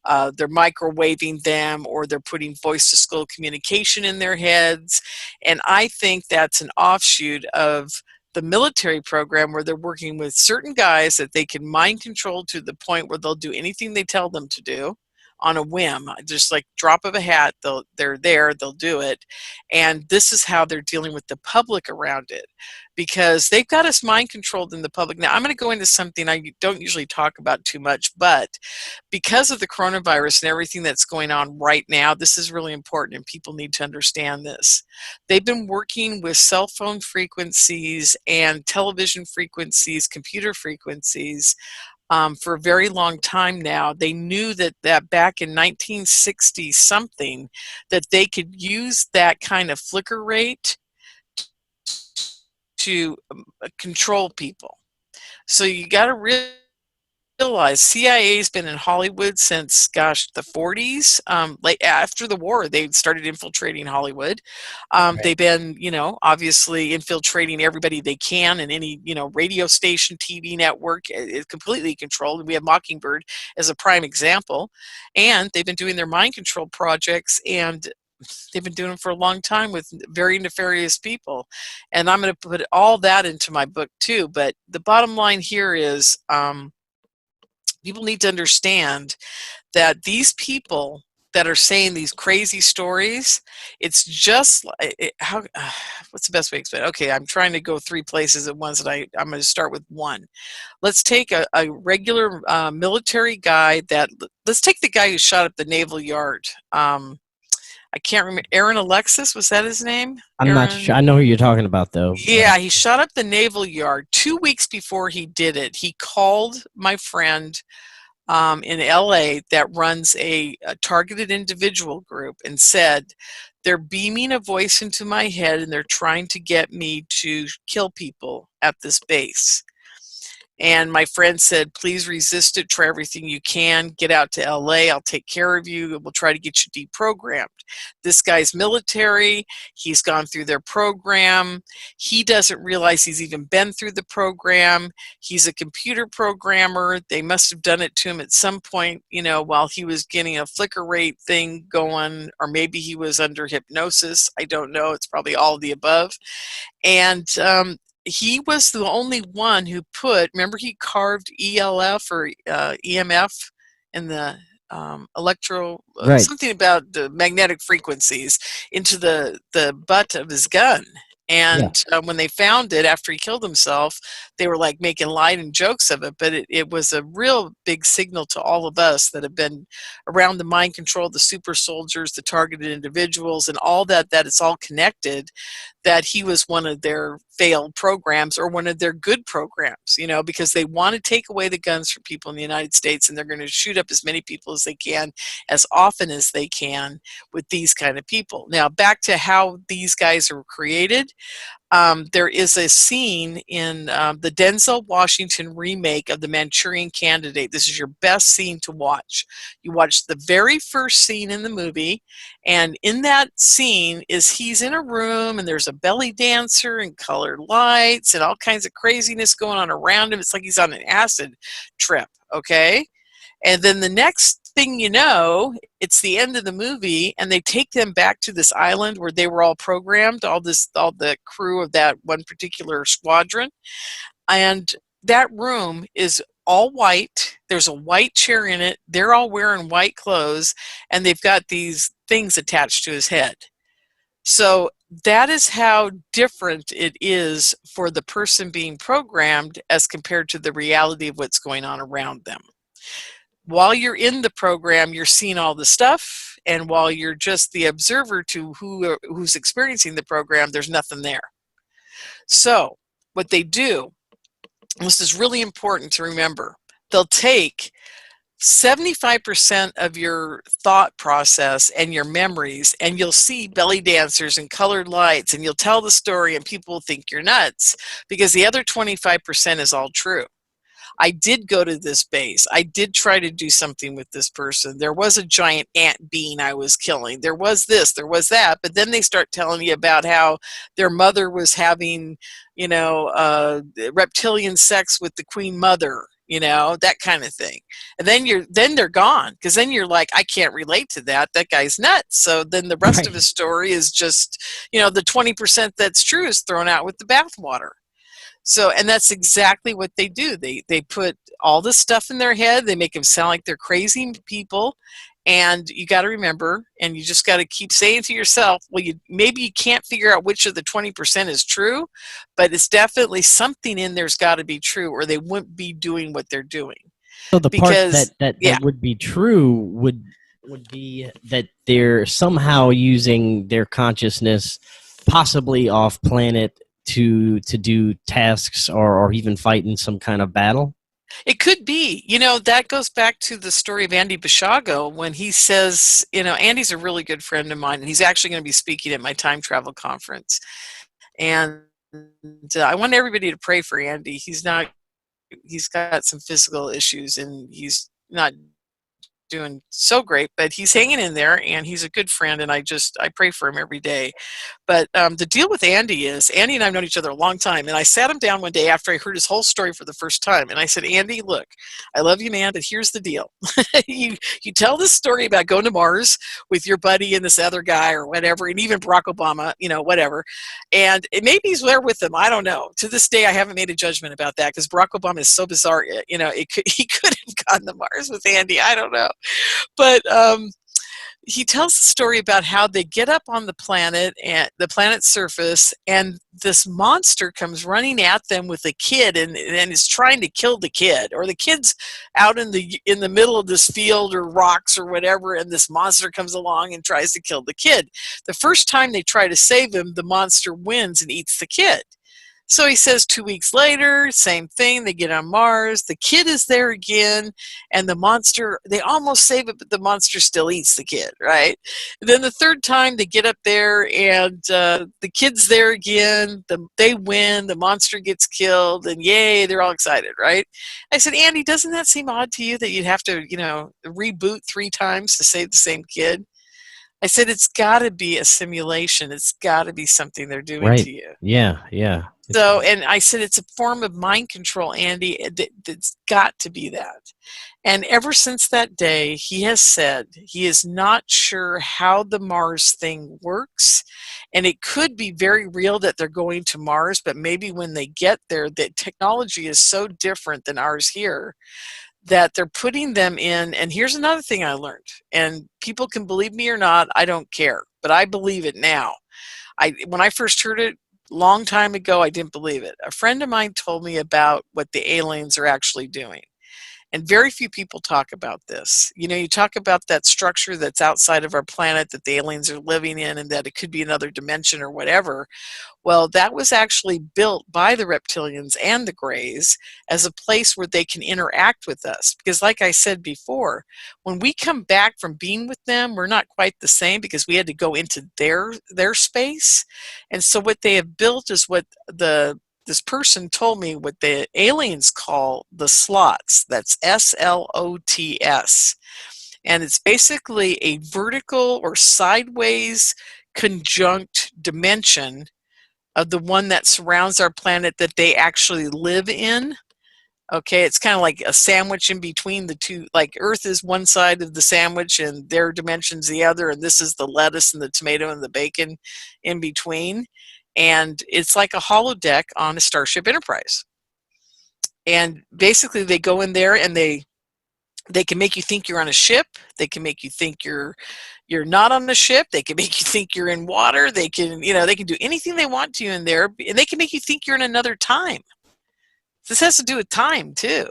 microwaving them, or they're putting voice to skull communication in their heads. And I think that's an offshoot of the military program, where they're working with certain guys that they can mind control to the point where they'll do anything they tell them to do on a whim, just like drop of a hat. They're there, they'll do it. And this is how they're dealing with the public around it, because they've got us mind controlled in the public. Now, I'm going to go into something I don't usually talk about too much, but because of the coronavirus and everything that's going on right now, this is really important and people need to understand this. They've been working with cell phone frequencies and television frequencies, computer frequencies, for a very long time now. They knew that back in 1960 something, that they could use that kind of flicker rate to control people. So you got to realize CIA's been in Hollywood since, gosh, the 40s. Like after the war, they started infiltrating Hollywood. Right. They've been, obviously infiltrating everybody they can, in any, radio station, TV network is completely controlled. We have Mockingbird as a prime example. And they've been doing their mind control projects, and they've been doing them for a long time with very nefarious people. And I'm going to put all that into my book too. But the bottom line here is, people need to understand that these people that are saying these crazy stories, it's just what's the best way to explain it? Okay, I'm trying to go three places at once, and I'm going to start with one. Let's take a regular military guy. Let's take the guy who shot up the Naval Yard. I can't remember. Aaron Alexis, was that his name? I'm not sure. I know who you're talking about, though. Yeah, he shot up the Naval Yard. 2 weeks before he did it, he called my friend in LA that runs a targeted individual group and said, they're beaming a voice into my head and they're trying to get me to kill people at this base. And my friend said, please resist it. Try everything you can. Get out to LA. I'll take care of you. We'll try to get you deprogrammed. This guy's military. He's gone through their program. He doesn't realize he's even been through the program. He's a computer programmer. They must have done it to him at some point, while he was getting a flicker rate thing going, or maybe he was under hypnosis. I don't know. It's probably all of the above. And he was the only one who remember he carved ELF or EMF in the Right. something about the magnetic frequencies into the butt of his gun. And when they found it after he killed himself, they were like making light and jokes of it. But it was a real big signal to all of us that have been around the mind control, the super soldiers, the targeted individuals, and all that it's all connected, that he was one of their failed programs or one of their good programs, because they want to take away the guns from people in the United States, and they're going to shoot up as many people as they can, as often as they can, with these kind of people. Now, back to how these guys are created. There is a scene in the Denzel Washington remake of the Manchurian Candidate. This is your best scene to watch. You watch the very first scene in the movie, and in that scene he's in a room, and there's a belly dancer and colored lights and all kinds of craziness going on around him. It's like he's on an acid trip, okay? And then the next thing you know, it's the end of the movie, and they take them back to this island where they were all programmed, all the crew of that one particular squadron. And that room is all white. There's a white chair in it. They're all wearing white clothes, and they've got these things attached to his head. So that is how different it is for the person being programmed as compared to the reality of what's going on around them. While you're in the program, you're seeing all the stuff, and while you're just the observer to who's experiencing the program, there's nothing there. So what they do, this is really important to remember, they'll take 75% of your thought process and your memories, and you'll see belly dancers and colored lights, and you'll tell the story, and people will think you're nuts, because the other 25% is all true. I did go to this base. I did try to do something with this person. There was a giant ant being I was killing. There was this, there was that. But then they start telling you about how their mother was having, reptilian sex with the queen mother, that kind of thing. And then they're gone, because then you're like, I can't relate to that. That guy's nuts. So then the rest of his story is just, the 20% that's true is thrown out with the bathwater. So, and that's exactly what they do. They put all this stuff in their head. They make them sound like they're crazy people. And you got to remember, and you just got to keep saying to yourself, well, maybe you can't figure out which of the 20% is true, but it's definitely something in there's got to be true, or they wouldn't be doing what they're doing. So the part that would be true would be that they're somehow using their consciousness, possibly off planet, to do tasks or even fight in some kind of battle? It could be. That goes back to the story of Andy Bishago, when he says, Andy's a really good friend of mine, and he's actually going to be speaking at my time travel conference. And I want everybody to pray for Andy. He's got some physical issues, and he's not doing so great, but he's hanging in there, and he's a good friend, and I pray for him every day. But the deal with Andy is, Andy and I have known each other a long time, and I sat him down one day after I heard his whole story for the first time, and I said, Andy, look, I love you, man, but here's the deal. you tell this story about going to Mars with your buddy and this other guy or whatever, and even Barack Obama, whatever, and maybe he's there with them, I don't know. To this day, I haven't made a judgment about that, because Barack Obama is so bizarre, he could have gone to Mars with Andy, I don't know. But he tells the story about how they get up on the planet and the planet's surface, and this monster comes running at them with a kid, and is trying to kill the kid, or the kid's out in the middle of this field or rocks or whatever, and this monster comes along and tries to kill the kid. The first time they try to save him, the monster wins and eats the kid. So he says 2 weeks later, same thing, they get on Mars, the kid is there again, and the monster, they almost save it, but the monster still eats the kid, right? And then the third time they get up there, and the kid's there again, they win, the monster gets killed, and yay, they're all excited, right? I said, Andy, doesn't that seem odd to you that you'd have to, reboot 3 times to save the same kid? I said, it's got to be a simulation. It's got to be something they're doing to you. Yeah, yeah. So, and I said, it's a form of mind control, Andy. It's got to be that. And ever since that day, he has said he is not sure how the Mars thing works. And it could be very real that they're going to Mars, but maybe when they get there, the technology is so different than ours here that they're putting them in. And here's another thing I learned, and people can believe me or not, I don't care, but I believe it now. When I first heard it Long time ago, I didn't believe it. A friend of mine told me about what the aliens are actually doing. And very few people talk about this. You know, you talk about that structure that's outside of our planet that the aliens are living in and that it could be another dimension or whatever. Well, that was actually built by the reptilians and the Greys as a place where they can interact with us. Because like I said before, when we come back from being with them, we're not quite the same because we had to go into their space. And so what they have built is what this person told me what the aliens call the slots. That's SLOTS. And it's basically a vertical or sideways conjunct dimension of the one that surrounds our planet that they actually live in. Okay, it's kind of like a sandwich in between the two. Like Earth is one side of the sandwich and their dimension's the other, and this is the lettuce and the tomato and the bacon in between. And it's like a holodeck on a Starship Enterprise. And basically they go in there and they can make you think you're on a ship. They can make you think you're not on the ship. They can make you think you're in water. They can, they can do anything they want to you in there, and they can make you think you're in another time. This has to do with time too.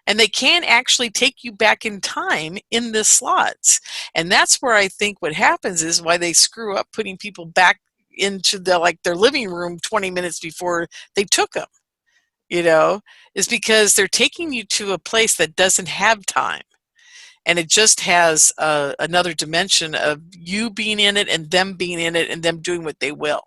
And they can actually take you back in time in the slots. And that's where I think what happens is why they screw up putting people back into their living room 20 minutes before they took them, is because they're taking you to a place that doesn't have time. And it just has another dimension of you being in it and them being in it and them doing what they will.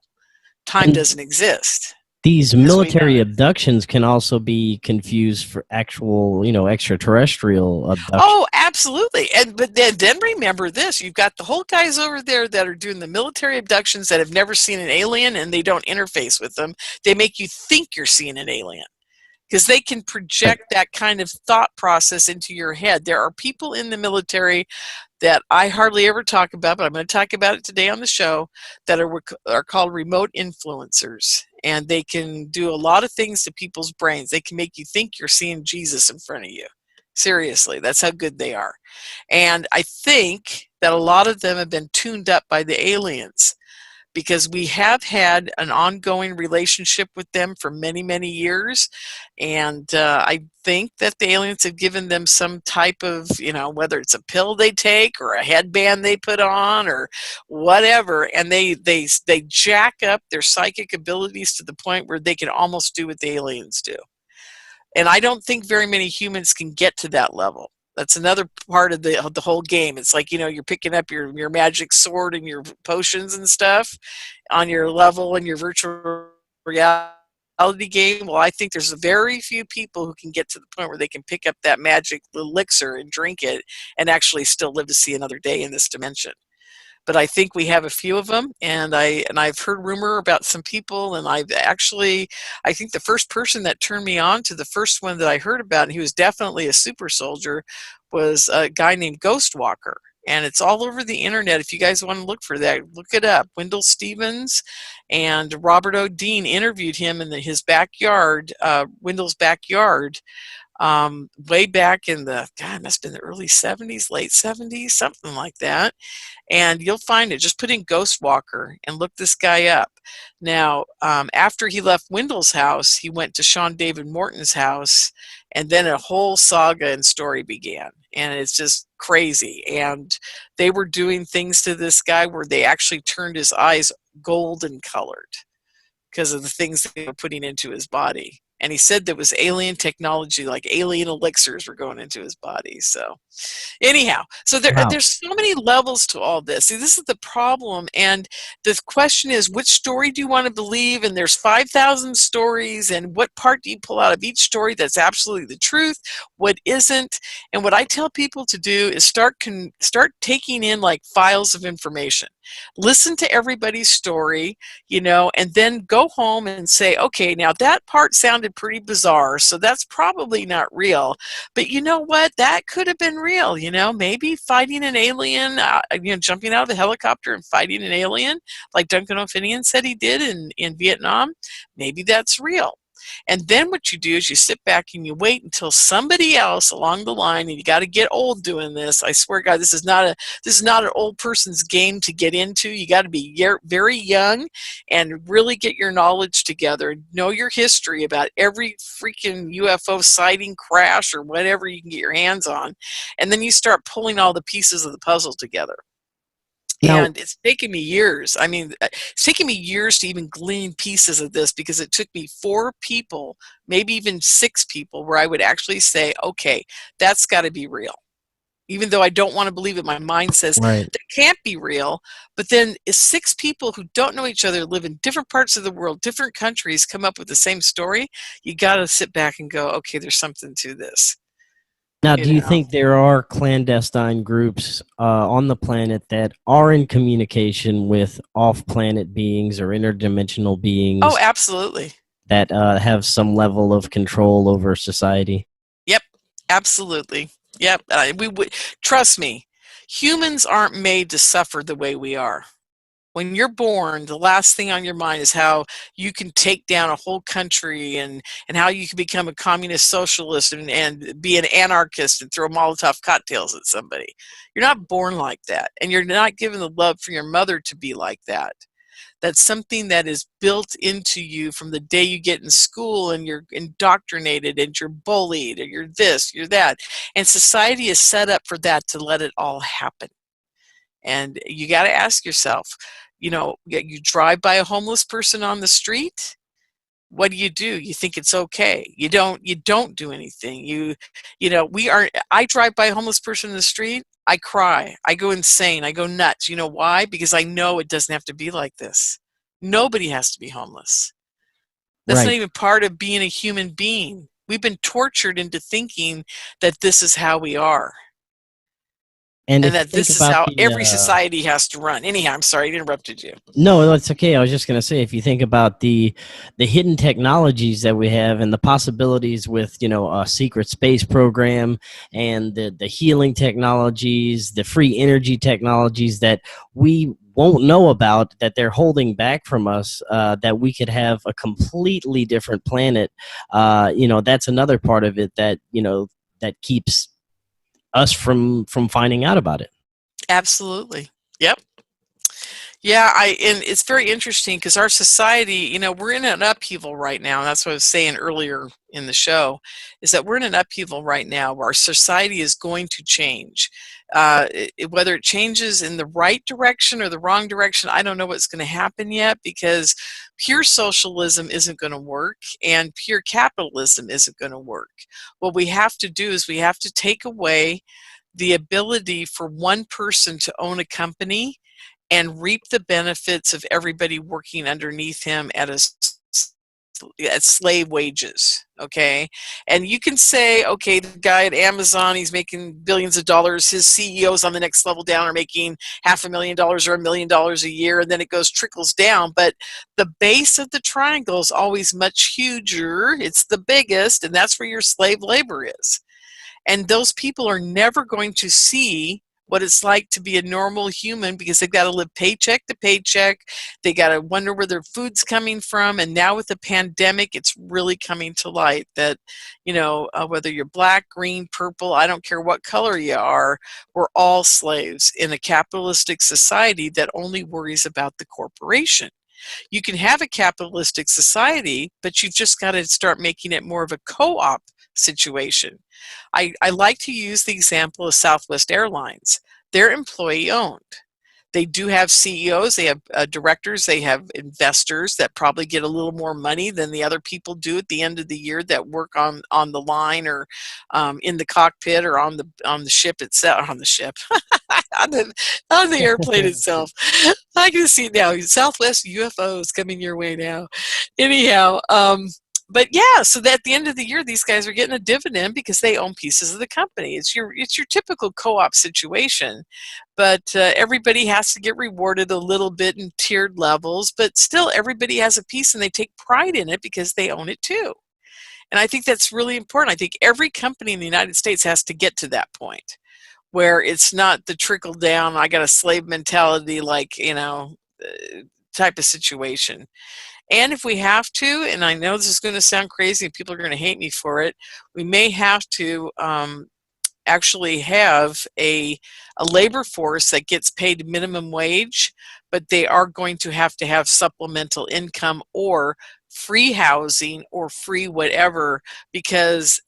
Time doesn't exist. These military abductions can also be confused for actual, extraterrestrial abductions. Oh, absolutely. But then remember this. You've got the whole guys over there that are doing the military abductions that have never seen an alien and they don't interface with them. They make you think you're seeing an alien because they can project that kind of thought process into your head. There are people in the military that I hardly ever talk about, but I'm going to talk about it today on the show, that are called remote influencers. And they can do a lot of things to people's brains. They can make you think you're seeing Jesus in front of you. Seriously, that's how good they are. And I think that a lot of them have been tuned up by the aliens because we have had an ongoing relationship with them for many, many years. And I think that the aliens have given them some type of, whether it's a pill they take or a headband they put on or whatever, and they jack up their psychic abilities to the point where they can almost do what the aliens do. And I don't think very many humans can get to that level. That's another part of the whole game. It's like, you're picking up your magic sword and your potions and stuff on your level in your virtual reality game. Well, I think there's very few people who can get to the point where they can pick up that magic elixir and drink it and actually still live to see another day in this dimension. But I think we have a few of them, and I've heard rumor about some people, and I think the first person that turned me on to the first one that I heard about, and he was definitely a super soldier, was a guy named Ghostwalker. And it's all over the internet. If you guys want to look for that, look it up. Wendell Stevens and Robert O'Dean interviewed him in his backyard, Wendell's backyard, way back in it must have been the early 70s, late 70s, something like that. And you'll find it. Just put in Ghostwalker and look this guy up. Now, after he left Wendell's house, he went to Sean David Morton's house, and then a whole saga and story began. And it's just crazy. And they were doing things to this guy where they actually turned his eyes golden colored because of the things they were putting into his body. And he said there was alien technology, like alien elixirs were going into his body. So anyhow, there's so many levels to all this. See, this is the problem. And the question is, which story do you want to believe? And there's 5,000 stories. And what part do you pull out of each story that's absolutely the truth? What isn't? And what I tell people to do is start taking in like files of information. Listen to everybody's story, and then go home and say, okay, now that part sounded pretty bizarre, so that's probably not real. But you know what? That could have been real, maybe fighting an alien, jumping out of the helicopter and fighting an alien, like Duncan O'Finioan said he did in Vietnam. Maybe that's real. And then what you do is you sit back and you wait until somebody else along the line, and you got to get old doing this. I swear to God, this is not an old person's game to get into. You got to be very young and really get your knowledge together, know your history about every freaking UFO sighting, crash, or whatever you can get your hands on. And then you start pulling all the pieces of the puzzle together. Now, And it's taken me years. I mean, it's taken me years to even glean pieces of this, because it took me 4 people, maybe even 6 people, where I would actually say, okay, that's got to be real. Even though I don't want to believe it, my mind says right. that can't be real. But then 6 people who don't know each other, live in different parts of the world, different countries, come up with the same story. You got to sit back and go, okay, there's something to this. Now, do you think there are clandestine groups on the planet that are in communication with off-planet beings or interdimensional beings? Oh, absolutely. That have some level of control over society? Yep, absolutely. Yep, we would, trust me, humans aren't made to suffer the way we are. When you're born, the last thing on your mind is how you can take down a whole country, and how you can become a communist socialist and be an anarchist and throw Molotov cocktails at somebody. You're not born like that, and you're not given the love for your mother to be like that. That's something that is built into you from the day you get in school, and you're indoctrinated and you're bullied, or you're this, you're that. And society is set up for that, to let it all happen. And you got to ask yourself, you drive by a homeless person on the street, what do? You think it's okay. You don't do anything. I drive by a homeless person in the street, I cry, I go insane, I go nuts. You know why? Because I know it doesn't have to be like this. Nobody has to be homeless. That's not even part of being a human being. We've been tortured into thinking that this is how we are. And that this is how every society has to run. Anyhow, I'm sorry, I interrupted you. No, it's okay. I was just going to say, if you think about the hidden technologies that we have, and the possibilities with, a secret space program, and the healing technologies, the free energy technologies that we won't know about, that they're holding back from us, that we could have a completely different planet. That's another part of it that, that keeps us from finding out about it. Absolutely. Yep. Yeah, and it's very interesting, because our society, we're in an upheaval right now. And that's what I was saying earlier in the show, is that we're in an upheaval right now where our society is going to change. Whether it changes in the right direction or the wrong direction, I don't know what's going to happen yet, because pure socialism isn't going to work, and pure capitalism isn't going to work. What we have to do is we have to take away the ability for one person to own a company and reap the benefits of everybody working underneath him at slave wages, okay? And you can say, okay, the guy at Amazon, he's making billions of dollars. His CEOs on the next level down are making $500,000 or $1 million a year, and then it trickles down. But the base of the triangle is always much huger. It's the biggest, and that's where your slave labor is. And those people are never going to see what it's like to be a normal human, because they've got to live paycheck to paycheck. They got to wonder where their food's coming from. And now with the pandemic, it's really coming to light that, whether you're black, green, purple, I don't care what color you are, we're all slaves in a capitalistic society that only worries about the corporation. You can have a capitalistic society, but you've just got to start making it more of a co-op situation. I like to use the example of Southwest Airlines. They're employee owned. They do have CEOs, they have directors, they have investors that probably get a little more money than the other people do at the end of the year that work on the line, or in the cockpit, or on the ship itself, on the airplane itself. I can see it now. Southwest UFOs coming your way now. Anyhow, but yeah, so that at the end of the year, these guys are getting a dividend because they own pieces of the company. It's your typical co-op situation, but everybody has to get rewarded a little bit in tiered levels, but still everybody has a piece, and they take pride in it because they own it too. And I think that's really important. I think every company in the United States has to get to that point where it's not the trickle down, I got a slave mentality, type of situation. And if we have to, and I know this is going to sound crazy and people are going to hate me for it, we may have to actually have a labor force that gets paid minimum wage, but they are going to have supplemental income or free housing or free whatever, because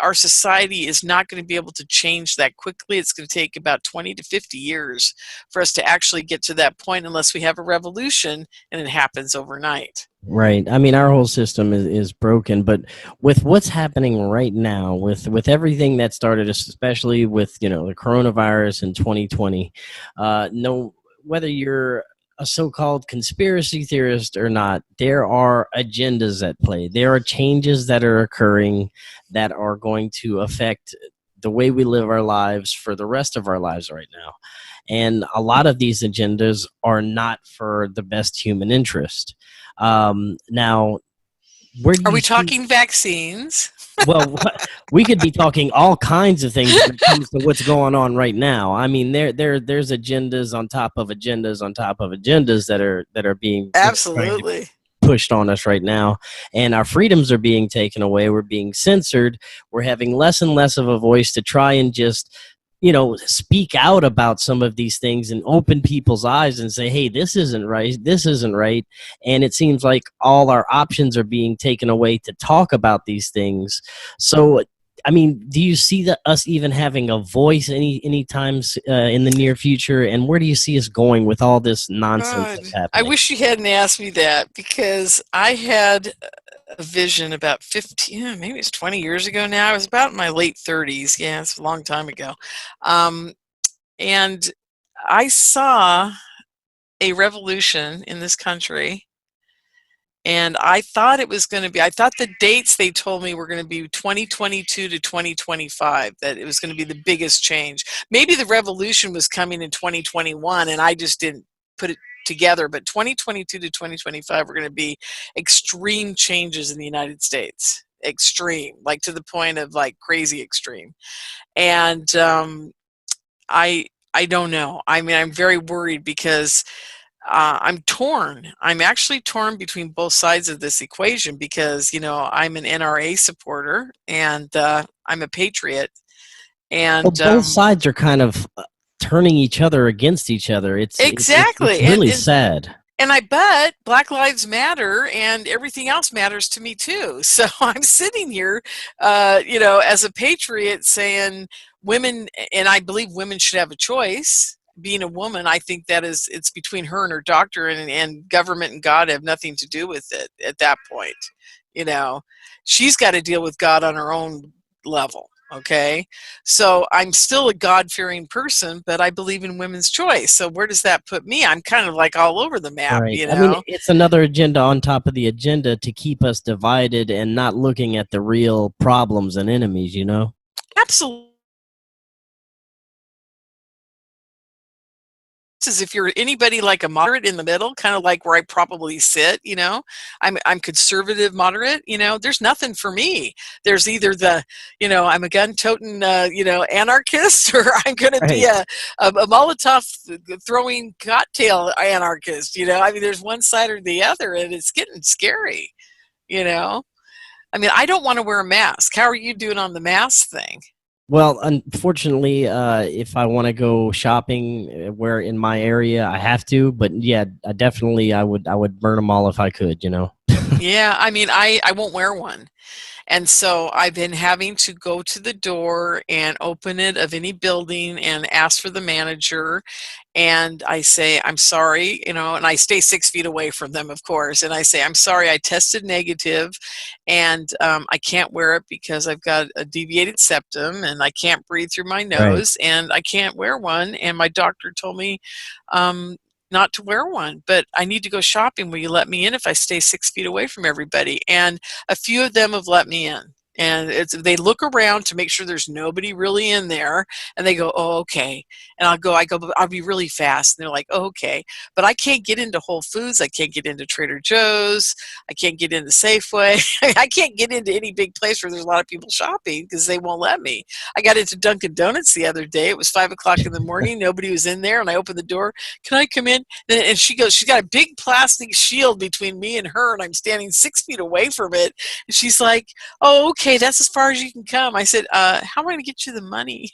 our society is not going to be able to change that quickly. It's going to take about 20 to 50 years for us to actually get to that point, unless we have a revolution and it happens overnight. Right. I mean, our whole system is broken, but with what's happening right now, with everything that started, especially with, the coronavirus in 2020, no, whether you're a so-called conspiracy theorist or not, there are agendas at play. There are changes that are occurring that are going to affect the way we live our lives for the rest of our lives right now. And a lot of these agendas are not for the best human interest. Now, where do Are you we see, talking vaccines? well, we could be talking all kinds of things when it comes to what's going on right now. I mean, there's agendas on top of agendas on top of agendas that are being trying to Absolutely. pushed on us right now, and our freedoms are being taken away. We're being censored. We're having less and less of a voice to try and just speak out about some of these things and open people's eyes and say, hey, this isn't right, this isn't right. And it seems like all our options are being taken away to talk about these things. So I mean, do you see us even having a voice any times in the near future? And where do you see us going with all this nonsense God, that's I happening? wish you hadn't asked me that, because I had a vision about 15, maybe it's 20 years ago now. I was about in my late 30s. Yeah, it's a long time ago. And I saw a revolution in this country, and I thought it was going to be, I thought the dates they told me were going to be 2022 to 2025, that it was going to be the biggest change. Maybe the revolution was coming in 2021 and I just didn't put it together, but 2022 to 2025 were going to be extreme changes in the United States. Extreme, like to the point of like crazy extreme. And I don't know. I mean, I'm very worried because I'm torn. I'm actually torn between both sides of this equation, because I'm an NRA supporter and I'm a patriot, Well, and both sides are kind of turning each other against each other. It's exactly, really sad. and I bet Black Lives Matter and everything else matters to me too. So I'm sitting here, as a patriot, saying women, and I believe women should have a choice. Being a woman, I think that it's between her and her doctor, and government and God have nothing to do with it at that point. She's got to deal with God on her own level. Okay, so I'm still a God-fearing person, but I believe in women's choice. So where does that put me? I'm kind of like all over the map, Right. I mean, it's another agenda on top of the agenda to keep us divided and not looking at the real problems and enemies. Absolutely. Is if you're anybody like a moderate in the middle, kind of like where I probably sit, I'm conservative moderate, there's nothing for me. There's either I'm a gun-toting, anarchist, or I'm going to be Right. a Molotov throwing cocktail anarchist, I mean, there's one side or the other, and it's getting scary, I mean, I don't want to wear a mask. How are you doing on the mask thing? Well, unfortunately, if I want to go shopping where in my area, I have to. But yeah, I would burn them all if I could. Yeah, I mean, I won't wear one. And so I've been having to go to the door and open it of any building and ask for the manager. And I say, I'm sorry, and I stay 6 feet away from them, of course. And I say, I'm sorry, I tested negative, and I can't wear it because I've got a deviated septum and I can't breathe through my Right. nose, and I can't wear one. And my doctor told me not to wear one, but I need to go shopping. Will you let me in if I stay 6 feet away from everybody? And a few of them have let me in. And they look around to make sure there's nobody really in there, and they go, oh, okay. And I go, but I'll be really fast. And they're like, oh, okay. But I can't get into Whole Foods. I can't get into Trader Joe's. I can't get into Safeway. I can't get into any big place where there's a lot of people shopping because they won't let me. I got into Dunkin' Donuts the other day. It was 5 o'clock in the morning. Nobody was in there, and I opened the door. Can I come in? And she goes, she's got a big plastic shield between me and her, and I'm standing 6 feet away from it. And she's like, oh, okay, that's as far as you can come. I said, how am I going to get you the money?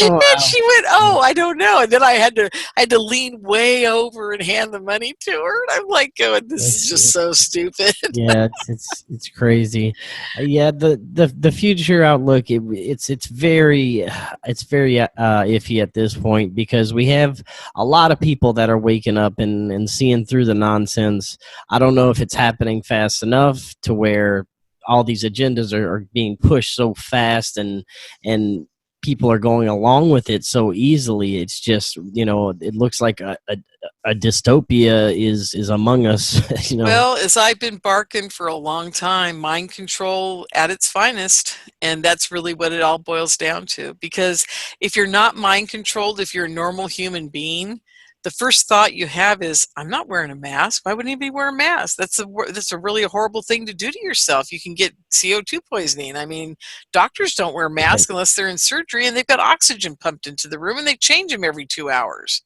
Oh, wow. And she went, oh, I don't know. And then I had to lean way over and hand the money to her. And I'm like going, this is just so stupid. Yeah, it's crazy. Yeah, the future outlook, it's very iffy at this point, because we have a lot of people that are waking up and seeing through the nonsense. I don't know if it's happening fast enough to where all these agendas are being pushed so fast, and people are going along with it so easily. It's just, it looks like a dystopia is among us. Well, as I've been barking for a long time, mind control at its finest. And that's really what it all boils down to. Because if you're not mind controlled, if you're a normal human being, the first thought you have is, I'm not wearing a mask. Why would anybody wear a mask? That's a really horrible thing to do to yourself. You can get CO2 poisoning. I mean, doctors don't wear masks unless they're in surgery, and they've got oxygen pumped into the room, and they change them every 2 hours.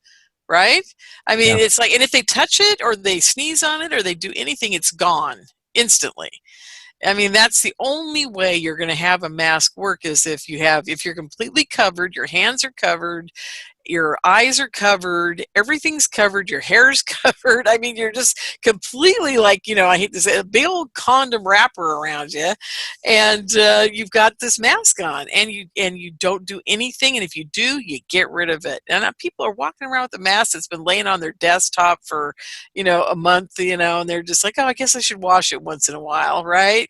Right? I mean, It's like, and if they touch it or they sneeze on it or they do anything, it's gone instantly. I mean, that's the only way you're going to have a mask work, is if you're completely covered, your hands are covered, your eyes are covered, everything's covered, your hair's covered. I mean, you're just completely like, I hate to say it, a big old condom wrapper around you, and you've got this mask on, and you don't do anything, and if you do, you get rid of it. And people are walking around with a mask that's been laying on their desktop for, a month, and they're just like, oh, I guess I should wash it once in a while, right?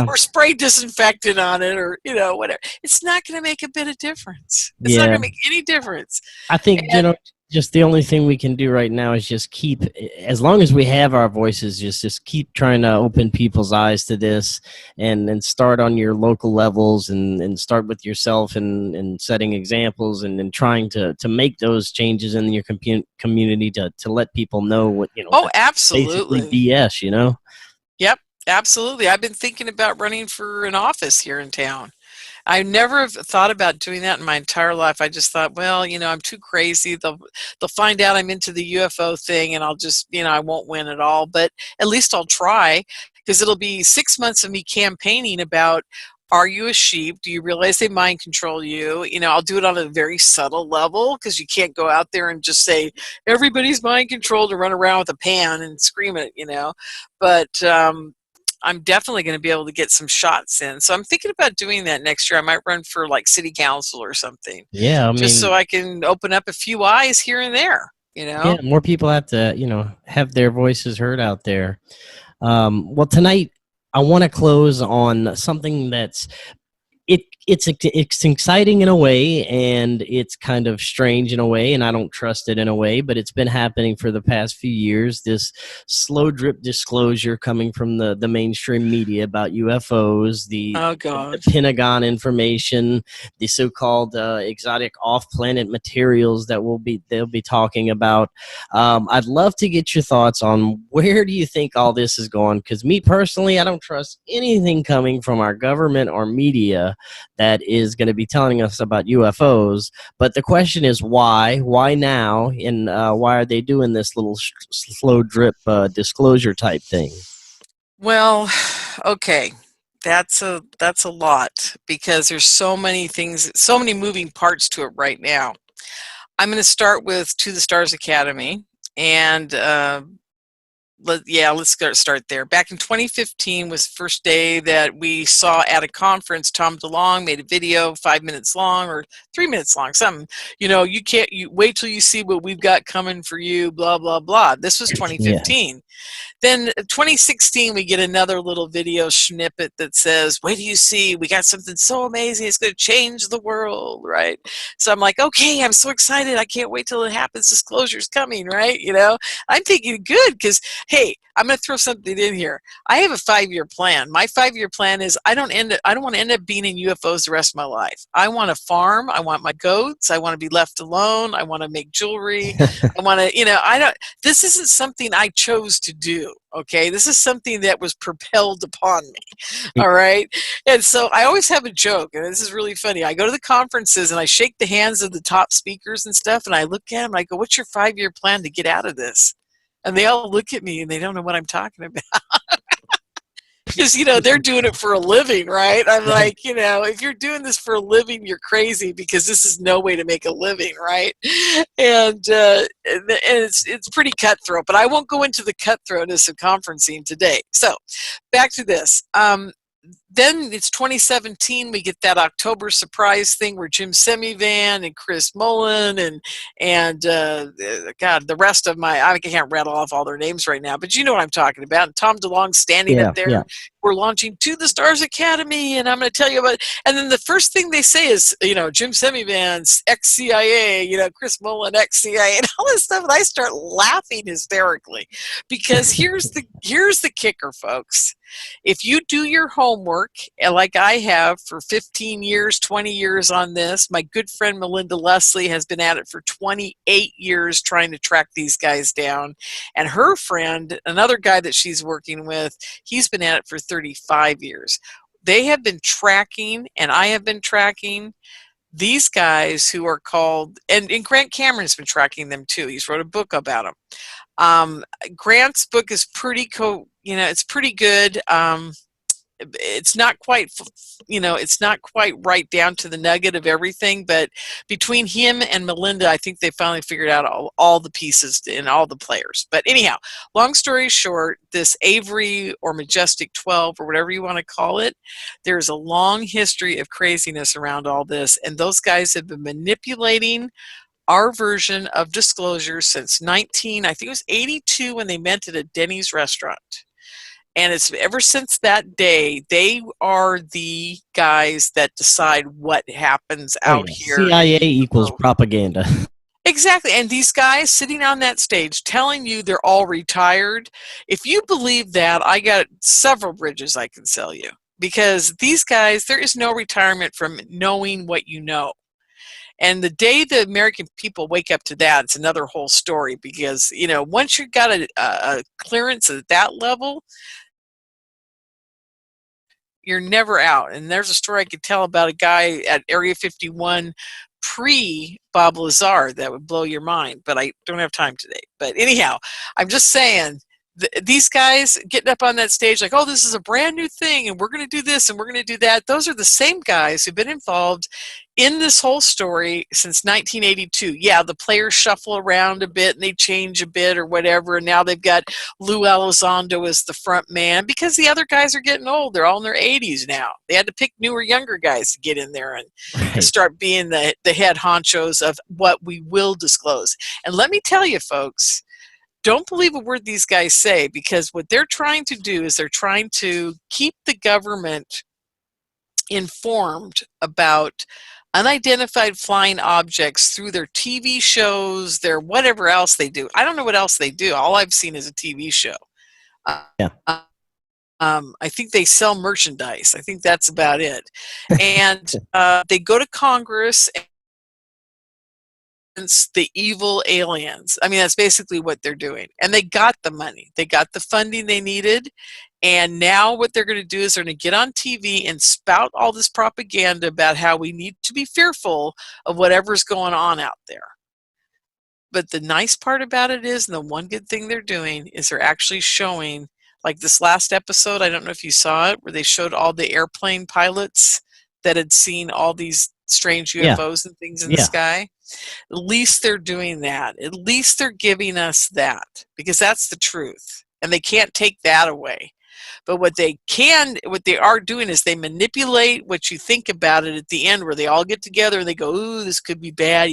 Or spray disinfectant on it, or whatever. It's not going to make a bit of difference. It's not going to make any difference. I think just the only thing we can do right now is just keep, as long as we have our voices, just keep trying to open people's eyes to this, and start on your local levels, and start with yourself, and setting examples, and trying to make those changes in your community to let people know what Oh, absolutely. Basically BS. Yep. Absolutely. I've been thinking about running for an office here in town. I never have thought about doing that in my entire life. I just thought, well, I'm too crazy. They'll find out I'm into the UFO thing, and I'll just, I won't win at all. But at least I'll try, because it'll be 6 months of me campaigning about, are you a sheep? Do you realize they mind control you? I'll do it on a very subtle level, because you can't go out there and just say, everybody's mind controlled, and run around with a pan and scream it, But I'm definitely going to be able to get some shots in. So I'm thinking about doing that next year. I might run for like city council or something. Yeah, just so I can open up a few eyes here and there, Yeah, more people have to, have their voices heard out there. Well, tonight I want to close on something that's it's exciting in a way, and it's kind of strange in a way, and I don't trust it in a way, but it's been happening for the past few years. This slow drip disclosure coming from the mainstream media about UFOs, the Pentagon information, the so-called exotic off-planet materials that they'll be talking about. I'd love to get your thoughts on, where do you think all this is going? Because me personally, I don't trust anything coming from our government or media that is going to be telling us about UFOs. But the question is, why? Why now? And why are they doing this little slow drip disclosure type thing? Well, okay. That's a lot, because there's so many things, so many moving parts to it right now. I'm going to start with To the Stars Academy, and let's start there. Back in 2015 was the first day that we saw at a conference. Tom DeLonge made a video 5 minutes long or 3 minutes long, something. You wait till you see what we've got coming for you, blah, blah, blah. This was 2015. Then 2016, we get another little video snippet that says, wait till you see, we got something so amazing, it's going to change the world, right? So I'm like, okay, I'm so excited, I can't wait till it happens, disclosure's coming, right? I'm thinking, good, because, hey, I'm going to throw something in here. I have a 5-year plan. My 5-year plan is I don't want to end up being in UFOs the rest of my life. I want to farm, I want my goats, I want to be left alone, I want to make jewelry, I want to, this isn't something I chose to do. Okay, this is something that was propelled upon me. All right, and so I always have a joke, and this is really funny. I go to the conferences and I shake the hands of the top speakers and stuff, and I look at them and I go, what's your 5-year plan to get out of this? And they all look at me and they don't know what I'm talking about. Because, they're doing it for a living, right? I'm like, if you're doing this for a living, you're crazy, because this is no way to make a living, right? And it's pretty cutthroat, but I won't go into the cutthroatness of conferencing today. So back to this. Then it's 2017. We get that October surprise thing where Jim Semivan and Chris Mullen and God, the rest of I can't rattle off all their names right now, but you know what I'm talking about. And Tom DeLonge standing up there. Yeah. We're launching To the Stars Academy, and I'm going to tell you about. And then the first thing they say is, Jim Semivan's ex-CIA, Chris Mullen ex-CIA, and all this stuff. And I start laughing hysterically, because here's the kicker, folks. If you do your homework, like I have for 15 years, 20 years on this, my good friend Melinda Leslie has been at it for 28 years trying to track these guys down. And her friend, another guy that she's working with, he's been at it for 35 years. They have been tracking, and I have been tracking these guys who are called, and Grant Cameron's been tracking them too. He's wrote a book about them. Grant's book is it's pretty good. It's not quite, it's not quite right down to the nugget of everything, but between him and Melinda, I think they finally figured out all the pieces and all the players. But anyhow, long story short, this Avery or Majestic 12 or whatever you want to call it, there's a long history of craziness around all this, and those guys have been manipulating our version of disclosure since I think it was 82 when they met at a Denny's restaurant. And it's ever since that day, they are the guys that decide what happens out here. CIA equals propaganda. Exactly. And these guys sitting on that stage telling you they're all retired, if you believe that, I got several bridges I can sell you. Because these guys, there is no retirement from knowing what you know. And the day the American people wake up to that, it's another whole story, because, once you've got a clearance at that level, you're never out. And there's a story I could tell about a guy at Area 51 pre-Bob Lazar that would blow your mind, but I don't have time today. But anyhow, I'm just saying, these guys getting up on that stage like, oh, this is a brand new thing, and we're going to do this, and we're going to do that. Those are the same guys who've been involved in this whole story since 1982. Yeah, the players shuffle around a bit, and they change a bit or whatever, and now they've got Lou Elizondo as the front man, because the other guys are getting old. They're all in their 80s now. They had to pick newer, younger guys to get in there and start being the head honchos of what we will disclose. And let me tell you, folks, don't believe a word these guys say, because what they're trying to do is they're trying to keep the government informed about unidentified flying objects through their TV shows, their whatever else they do. I don't know what else they do. All I've seen is a TV show. I think they sell merchandise. I think that's about it. And they go to Congress the evil aliens. I mean, that's basically what they're doing. And they got the money. They got the funding they needed. And now what they're going to do is they're going to get on TV and spout all this propaganda about how we need to be fearful of whatever's going on out there. But the nice part about it is, and the one good thing they're doing, is they're actually showing, like this last episode, I don't know if you saw it, where they showed all the airplane pilots that had seen all these strange UFOs and things in the sky. At least they're doing that. At least they're giving us that, because that's the truth. And they can't take that away. But what they are doing is they manipulate what you think about it at the end, where they all get together and they go, ooh, this could be bad,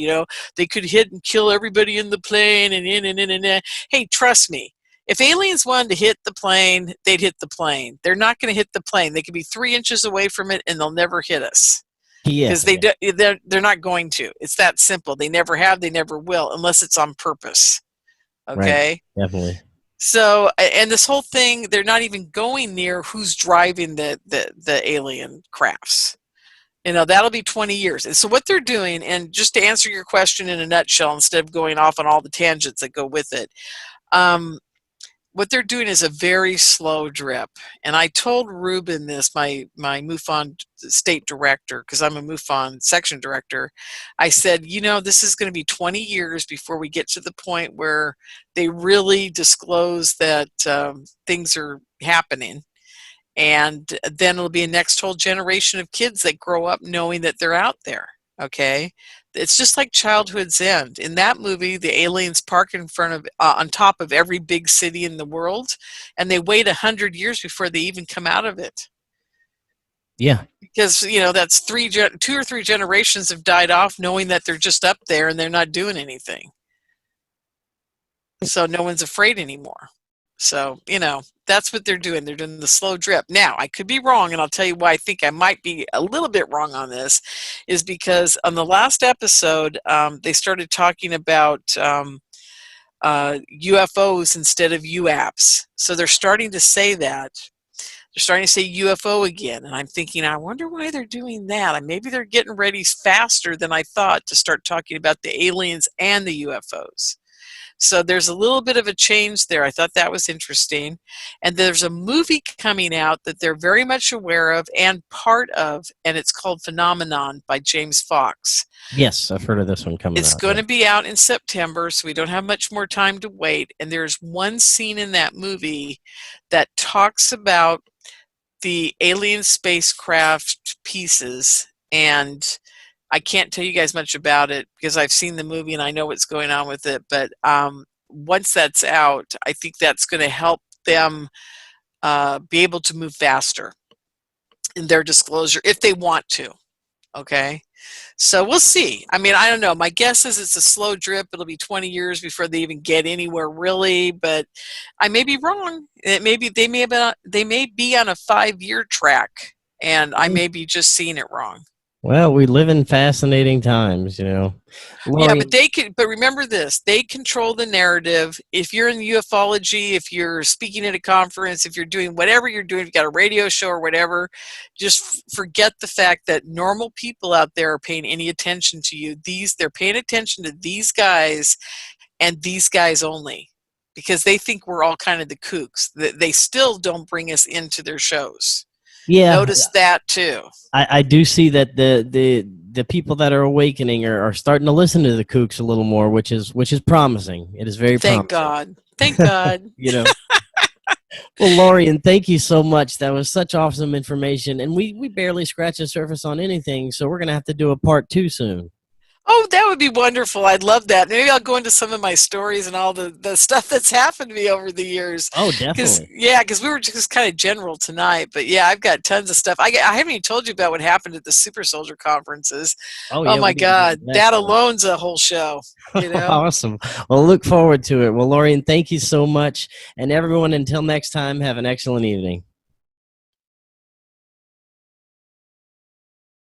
they could hit and kill everybody in the plane and. Hey, trust me, If aliens wanted to hit the plane, they'd hit the plane. They're not going to hit the plane. They could be 3 inches away from it, and they'll never hit us. Yeah, Because they're not going to. It's that simple. They never have. They never will, unless it's on purpose. Okay? Right, definitely. So, and this whole thing, they're not even going near who's driving the alien crafts. That'll be 20 years. And so what they're doing, and just to answer your question in a nutshell, instead of going off on all the tangents that go with it, what they're doing is a very slow drip. And I told Ruben this, my MUFON state director, because I'm a MUFON section director. I said, this is going to be 20 years before we get to the point where they really disclose that things are happening. And then it'll be a next whole generation of kids that grow up knowing that they're out there. Okay? It's just like Childhood's End. In that movie, the aliens park in front of, on top of every big city in the world, and they wait 100 years before they even come out of it. Yeah. Because, that's 2 or 3 generations have died off knowing that they're just up there and they're not doing anything. So no one's afraid anymore. So, that's what they're doing. They're doing the slow drip. Now, I could be wrong, and I'll tell you why I think I might be a little bit wrong on this, is because on the last episode, they started talking about UFOs instead of UAPs. So they're starting to say that. They're starting to say UFO again, and I'm thinking, I wonder why they're doing that. Maybe they're getting ready faster than I thought to start talking about the aliens and the UFOs. So there's a little bit of a change there. I thought that was interesting. And there's a movie coming out that they're very much aware of and part of, and it's called Phenomenon by James Fox. Yes, I've heard of this one coming out. It's going to be out in September, so we don't have much more time to wait. And there's one scene in that movie that talks about the alien spacecraft pieces, and I can't tell you guys much about it because I've seen the movie and I know what's going on with it. But once that's out, I think that's going to help them be able to move faster in their disclosure if they want to. Okay? So we'll see. I don't know. My guess is it's a slow drip. It'll be 20 years before they even get anywhere, really. But I may be wrong. They may be on a 5-year track, and I may be just seeing it wrong. Well, we live in fascinating times, Lori, yeah, but remember this, they control the narrative. If you're in ufology, if you're speaking at a conference, if you're doing whatever you're doing, if you've got a radio show or whatever, just forget the fact that normal people out there are paying any attention to you. They're paying attention to these guys and these guys only, because they think we're all kind of the kooks. They still don't bring us into their shows. Yeah, notice that too. I do see that the people that are awakening are starting to listen to the kooks a little more, which is promising. It is very promising. Thank God. Well, Lorien, thank you so much. That was such awesome information, and we barely scratched the surface on anything, so we're gonna have to do a part 2 soon. Oh, that would be wonderful. I'd love that. Maybe I'll go into some of my stories and all the stuff that's happened to me over the years. Oh, definitely. Because we were just kind of general tonight. But, yeah, I've got tons of stuff. I haven't even told you about what happened at the Super Soldier conferences. Oh, yeah, my God. That alone's a whole show. Awesome. Well, look forward to it. Well, Lorien, thank you so much. And everyone, until next time, have an excellent evening.